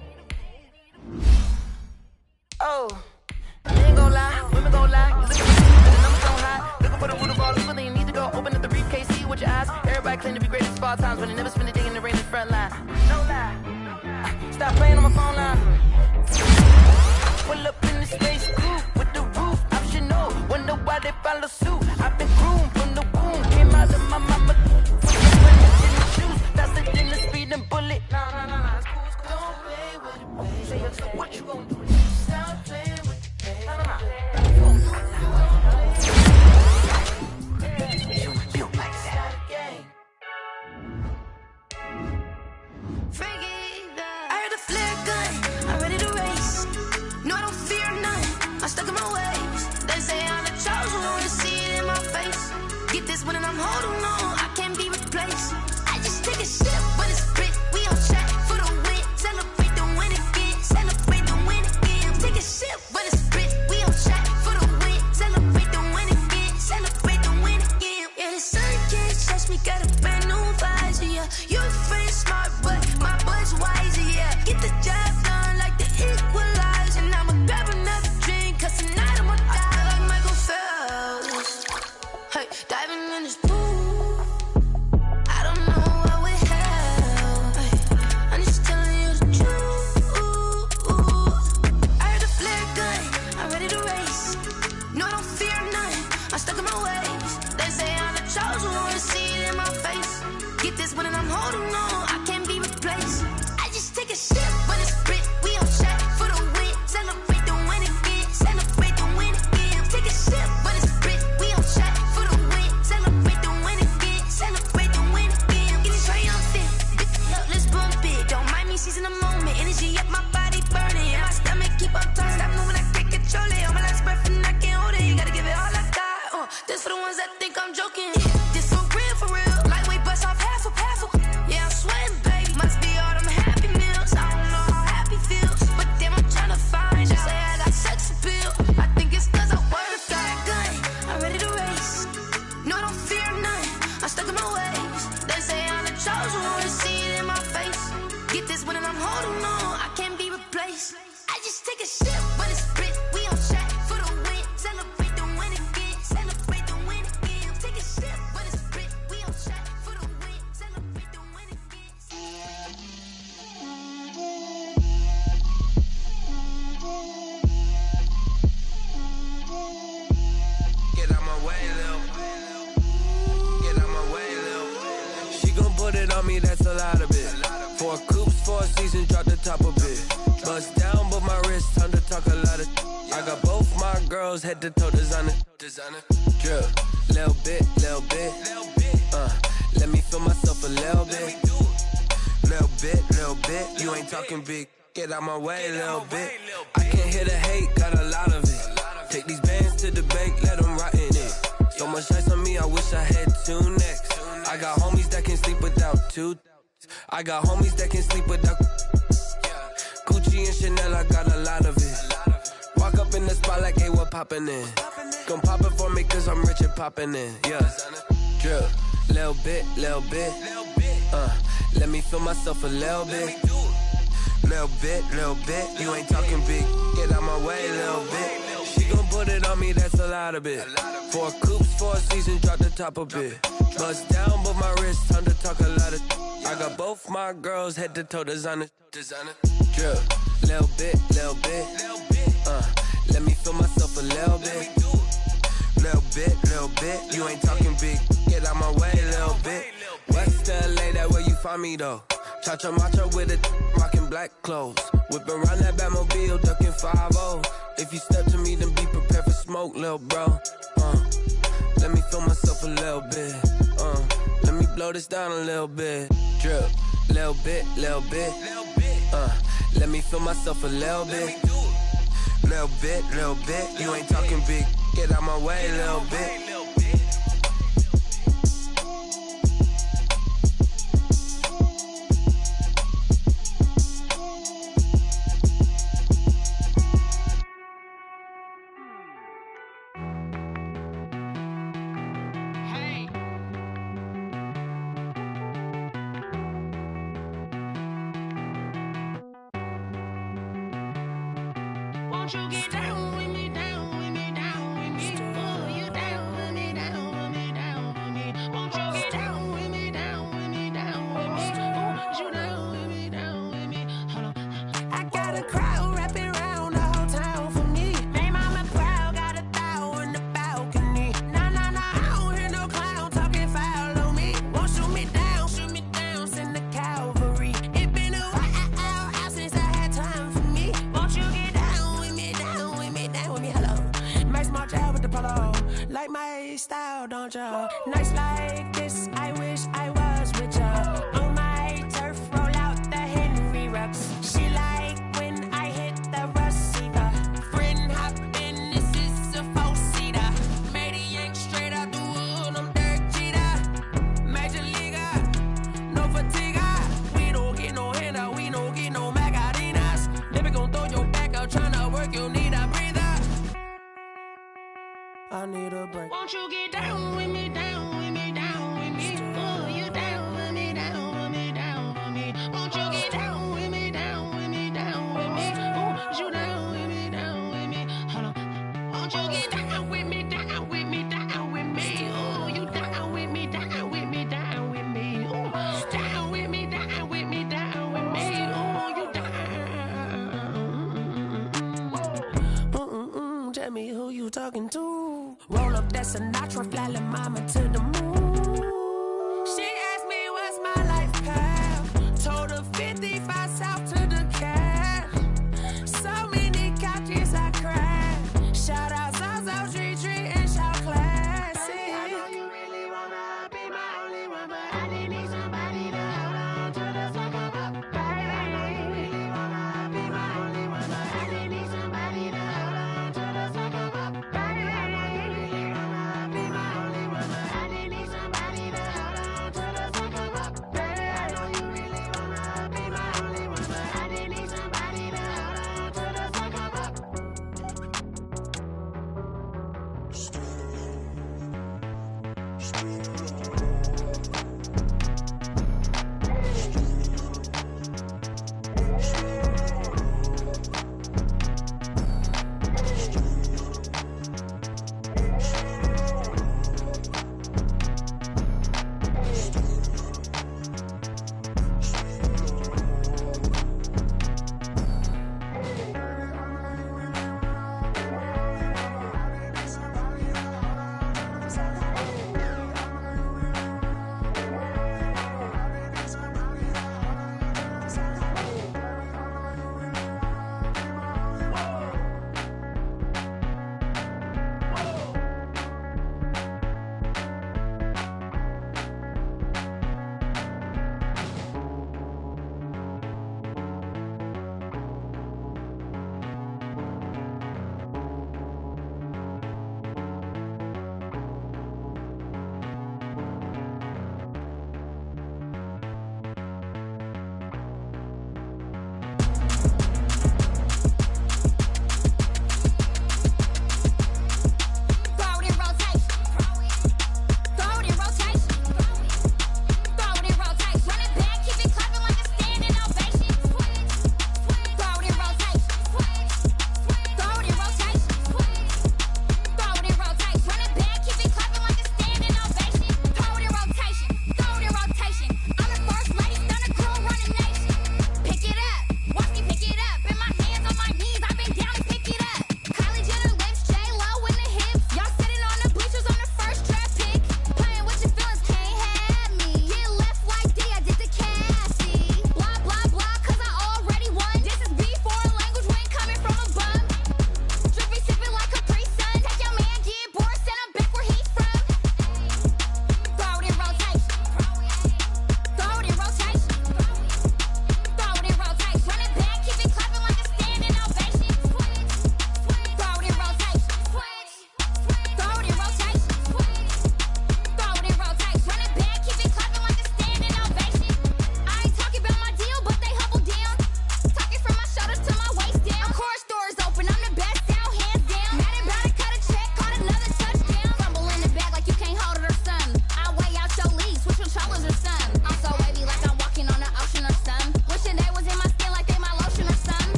Oh, you ain't gon' lie, women gon' lie. You look at the numbers on high. Looking for the root of all evil, then you need to go open up the briefcase, see with your eyes. Everybody claim to be greatest of all times, but they never spend a day in the rain in the front line. No lie. Stop playing on my phone line. Pull up in the space coupe with the roof optional. Wonder why they follow suit. I've been groomed from the womb. Came out of my mama. Shoes faster than the speeding bullet. Nah, it's cool. Don't play with it, baby. Say so what you gon' do? Stop playing with it, baby. Nah. You like that game? I heard a flare gun. I'm ready to race. No, I don't fear none. I'm stuck in my ways. They say I'm the chosen one, to see it in my face. Get this one and I'm holding on. I can't be replaced. I just take a sip, but it's spit. We on track for the win. Celebrate the win again. Celebrate the win again. Take a sip, but it's spit. We on track for the win. Celebrate the win again. Celebrate the win again. Yeah, the sun can't touch me. Got a brand new visor. Yeah, you're friend smart, but my boy's wiser. Yeah, get the job done like the equalizer. And I'ma grab another drink, cause tonight I'ma die like Michael Phelps. Hey, diving in this pool, I don't know what we have. Hey, I'm just telling you the truth. I heard a flare gun, I'm ready to race. No, I don't fear none, I'm stuck in my ways. They say I'm the chosen one, to see it in my face. Get this one and I'm holding on, I can't be replaced. I just take a sip, but it's spit. We on track for the win. Celebrate the win again. Celebrate the win again. Take a sip, but it's spit. We on track for the win. Celebrate the win again. Celebrate the win again. Get it triumphant. Let's bump it. Don't mind me seizing the moment. Energy up, my body burning. My stomach keep on turning. Stop moving, I can't control it. On my last breath and I can't hold it. You gotta give it all I got. This for the ones that think I'm joking. This for real, for real. Lightweight bust off half a half. Yeah, I'm sweating, baby. Must be all them happy meals. I don't know how happy feels, but damn, I'm tryna find you. Say I got sex appeal. I think it's cause I work. Got a gun, I'm ready to race. No, I don't fear none. I'm stuck in my ways. They say I'm the chosen one, to see it in my face. Get this one and I'm holding on. I can't be replaced. I just take a sip, but it's spit. We on track for the win. Celebrate the win again. Celebrate the win again. Take a sip, but it's spit. We on track for the win. Celebrate the win again. Get out my way, Lil. Get out my way, Lil. She gon' put it on me, that's a lot of it. 4 coops, 4 seasons, drop the top a bit. Bust down, but my wrist, time to talk a lot of. I got both my girls, head to toe designer. Drip, little bit, little bit. Let me feel myself a little bit. Little bit. You ain't talking big. Get out my way, little bit. I can't hear the hate, got a lot of it. Take these bands to the bank, let them rot in it. So much ice on me, I wish I had 2 necks. I got homies that can sleep without 2. I got homies that can sleep without Gucci and Chanel, I got a lot of it. Walk up in the spot like, hey, what poppin' in? Gon' pop it for me cause I'm rich and poppin' in. Yeah, drip, little bit. Let me feel myself a little bit. Little bit. You ain't talking big. Get out my way, little bit. She gon' put it on me, that's a lot of it. 4 coops, 4 seasons, drop the top a bit. Bust down, but my wrist, time to talk a lot of. I got both my girls, head to toe designer. Drip, little bit. Let me feel myself a little bit. Little bit. You ain't talking big. Get out my way, little bit. West LA, that where you find me though. Cha-cha macha with it, rockin' black clothes. Whip around that Batmobile, ducking 5-0. If you step to me, then be prepared for smoke, lil' bro. Let me feel myself a little bit. Let me blow this down a little bit. Drip, little bit. Let me feel myself a little bit. Little bit. You ain't talking big. Get out my way, little bit. Won't you get down with me, down with me, down with me? Oh, you down with me, down with me, down with me. Won't you get down with me, down with me, down with me? Oh, you down with me, down with me? Hold on. I got a crowd wrapping around the whole town for me. May mama proud, got a thou on the balcony. Nah, nah, nah, I don't hear no clown talking foul on me. Won't shoot me down, send the cavalry. It been a while since I had time for me. Won't you get down with me, down with me, down with me? Hello. Nice smart job with the polo. Like my style, don't ya? Nice like this, I wish I was with ya. On my turf, roll out the Henry Rux. She like when I hit the receiver. Friend hop in, this is a four-seater. Made a yank straight out the wood, I'm Derek Jeter. Major leaguer, no fatigue. We don't get no handout, we don't get no Macarinas. Never gon' throw your back out, tryna work, you need a breather. I need a break. Won't you get down with me, down with me, down with me? Oh, you down with me, down with me, down with me? Won't you get down with me, down with me, down with me? Oh, you down with me, down with me? Hold on. Won't you get down with me, down with me, down with me? Oh, you down with me, down with me, down with me? Oh, down with me, down with me, down with me? Oh, you down. Tell me who you talking to. Roll up that Sinatra, fly la mama to the moon. She asked me what's my life path. Told her 55 south to the cat. So many couches I cried. Shout out Zaza, Tree Tree, and shout classic. I know you really wanna be my only one, but I didn't need somebody to hold on to the sucker up. Baby, I know you really wanna be my only one, but I didn't need somebody to hold on to the sucker up. Baby, I know you really wanna be my only one, but I didn't need somebody to hold on to the sucker up. Baby, I know you really wanna be my only one, but I didn't need somebody to hold on to the sucker up.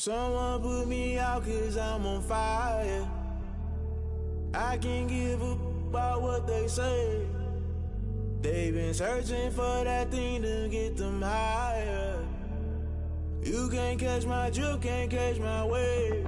Someone put me out 'cause I'm on fire. I can't give a about what they say. They've been searching for that thing to get them higher. You can't catch my drift, can't catch my wave.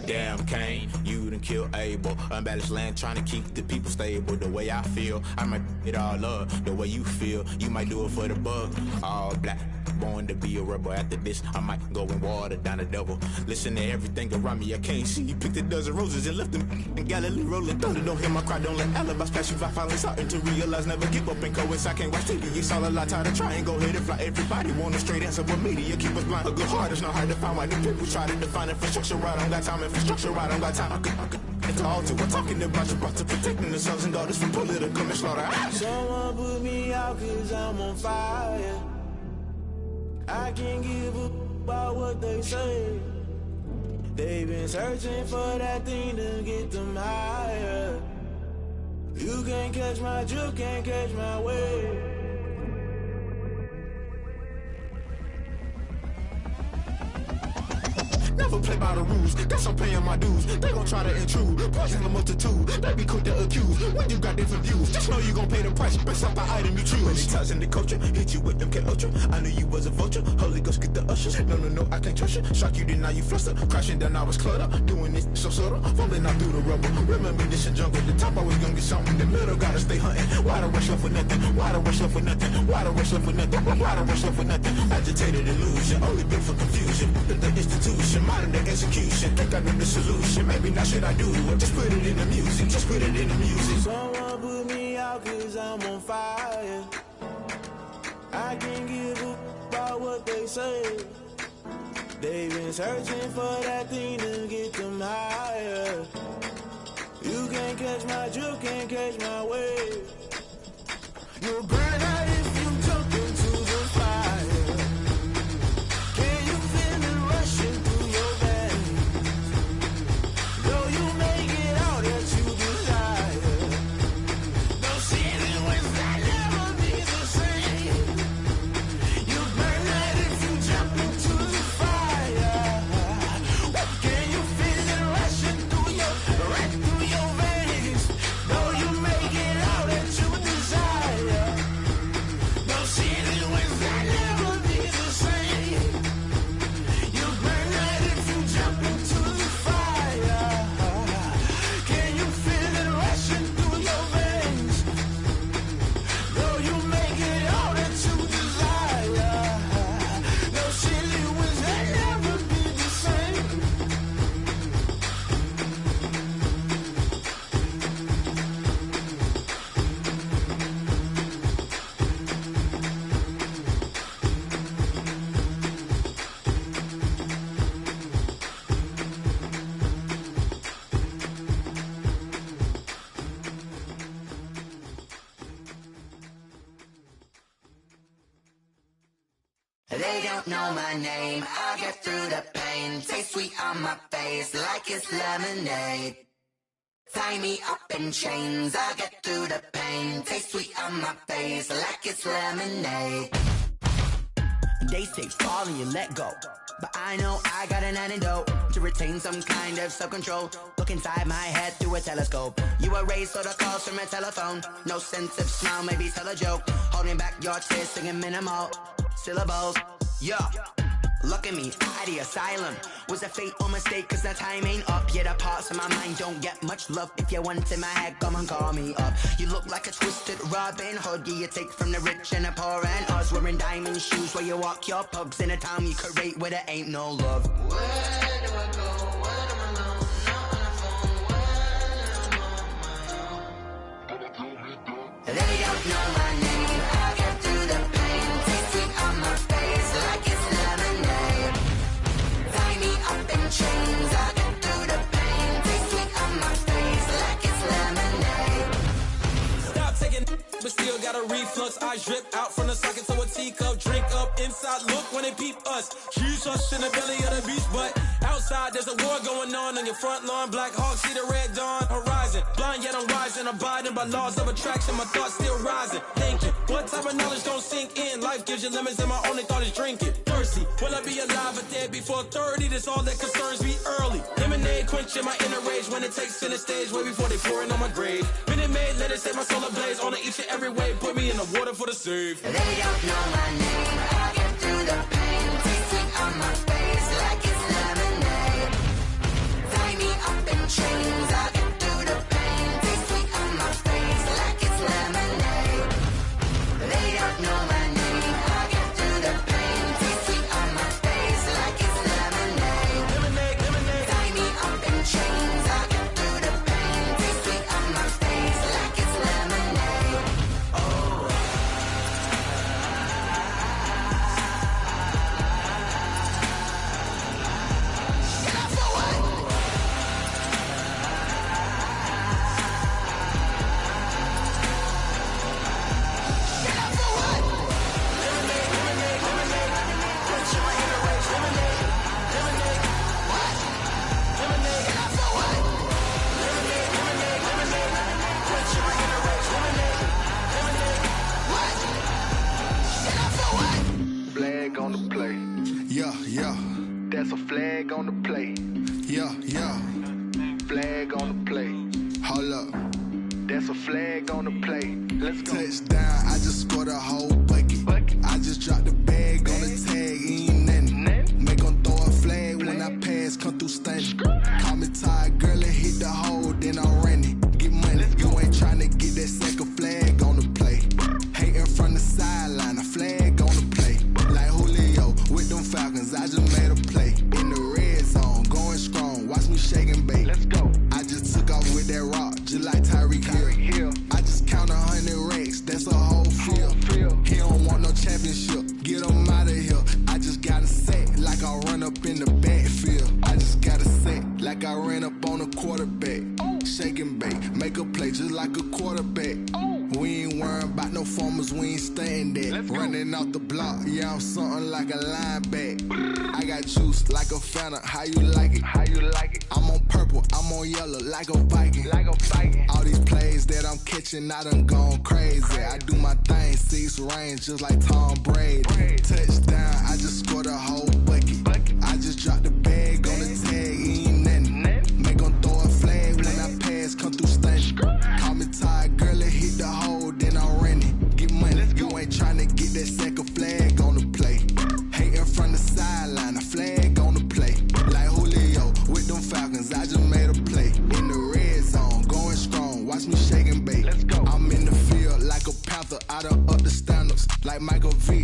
Damn, Kane, you done killed Abel. Unbalanced land, trying to keep the people stable. The way I feel, I might it all up. The way you feel, you might do it for the bug. All black, born to be a rebel. After this, I might go and water down the devil. Listen to everything around me, I can't see. You picked a dozen roses and left them in Galilee rolling thunder. Don't hear my cry, don't let alibis pass you. I finally starting to realize, never give up and coast. I can't watch TV, it's all a lot. Tired of trying, go ahead and fly. Everybody want a straight answer, but media keep us blind. A good heart is not hard to find. Why the people try to define infrastructure right? I don't got time, infrastructure right, I don't got time. I could it's all to. We're talking about you, about to protecting the sons and daughters from political and slaughter. Someone put me out 'cause I'm on fire. I can't give a about what they say. They've been searching for that thing to get them higher. You can't catch my drift, can't catch my wave. Never play by the rules, guess I'm paying my dues. They gon' try to intrude, poison the multitude. They be quick to accuse, when you got different views. Just know you gon' pay the price, based off the item you choose. Many times in the culture, hit you with MK Ultra. I knew you was a vulture, Holy Ghost get the ushers. No, I can't trust you. Shock you, then now you fluster. Crashing down, I was cluttered. Doing this so subtle, falling out through the rubble. Remember this in jungle, the top always gonna get something. In the middle, gotta stay hunting. Why the rush left for nothing? Why the rush left for nothing? Why the rush left for nothing? Why the rush left for nothing? Agitated illusion, only built for confusion. The institution, modern day execution. Think I know the solution. Maybe not should I do it? Just put it in the music. Just put it in the music. Someone put me out 'cause I'm on fire. I can't give a about what they say. They've been searching for that thing to get them higher. You can't catch my drift, can't catch my wave. You'll burn out if you jump into the fire. Can you feel it rushing through your veins? Though you make it out that you desire. No ceiling wins that never be the same. You burn out if you jump into the fire. Can you feel it rushing through your veins? Though you make it out that you desire. No ceiling wins that never be the same. You burn out if you jump into the fire. Can you feel it rushing through your veins? Though you make it all that you desire. No ceiling wins that never be the same. They don't know my name, I'll get through the pain. Taste sweet on my face like it's lemonade. Tie me up in chains, I'll get through the pain. Taste sweet on my face like it's lemonade. They say fall and you let go, but I know I got an antidote to retain some kind of self-control. Look inside my head through a telescope. You erase all the calls from a telephone. No sense of smile, maybe tell a joke. Holding back your tears, singing minimal syllables. Yeah, look at me, out of the asylum. Was a fate or mistake, cause the time ain't up. Yeah, the parts of my mind don't get much love. If you want in my head, come and call me up. You look like a twisted Robin Hood. Yeah, you take from the rich and the poor and us. Wearing diamond shoes where you walk your pugs. In a town you create where there ain't no love. Where do I go? Where am I alone? Not on the phone. When I'm on my own. They don't know my name. I'll get through the pain. Taste sweet on my face like it's lemonade. Tie me up in chains. I'll get through the pain. Taste sweet on my face like it's lemonade. Stop taking, but still got a reflux. I drip out from the socket to a teacup. Drink up inside, look when they peep us. Huge us in the belly of the beach, but Outside, there's a war going on your front lawn. Black Hawk, see the red dawn horizon. Blind yet I'm rising, abiding by laws of attraction. My thoughts still rising. Thinking, what type of knowledge don't sink in? Life gives you lemons and my only thought is drinking. Thirsty, will I be alive or dead before 30? That's all that concerns me early. Lemonade quenching my inner rage when it takes center stage way before they pour it on my grave. Minute Maid, let it set my soul ablaze on each and every way. Put me in the water for the save. They don't know my name. I get through the pain. Taste sweet on my face like it's lemonade. Tie me up in chains. I get through the pain. Taste sweet on my face like it's lemonade. They don't know my name. I get through the pain. Taste sweet on my face like it's lemonade. Lemonade. Tie me up in chains. I get through the pain. Taste sweet on my face like it's lemonade. Oh. Flag on the play. Yeah, yeah. That's a flag on the play. Yeah, yeah. Flag on the play. Hold up. That's a flag on the play. Let's go. Touchdown, I just scored a whole bucket. I just dropped the bag on the tag, ain't nothing. Make 'em throw a flag when I pass, come through stunning. Call me tired, girl, and hit the hole, then I'm running. Get money, you ain't tryna get that second flag on the play. Hating from the sideline, a flag on the play. Like Julio with them Falcons, I just made a play. In the red zone, going strong, watch me shake and bake. Let's go. I just took off with that rock, just like Tyreek Hill. I just count 100 racks, that's a whole field. He don't want no championship, get him out of here. I just got a set, like I run up in the backfield. I just got a set, like I ran up on a quarterback. Shake and bake, make a play just like a quarterback. We ain't worrying about no formers, we ain't staying there. Running off the block, yeah, I'm something like a lineback. I got juice like a Fanta, how you like it? How you like it? I'm on purple, I'm on yellow, like a Viking. Like a Viking. All these plays that I'm catching, I done gone crazy. I do my thing, 6 range, just like Tom Brady. Touchdown, I just scored a whole bucket. I just dropped the bag on the tag, ain't nothing. Make 'em throw a flag when I pass, come through stunning. Call me tired, girl, and hit the hole, then I'm running. Get money, you ain't tryna get that second flag on the play. Hating from the sideline, a flag on the play. Like Julio with them Falcons, I just made a play. In the red zone, going strong, watch me shake and bake. Let's go. I'm in the field like a panther, I done up the standards. Like Michael V,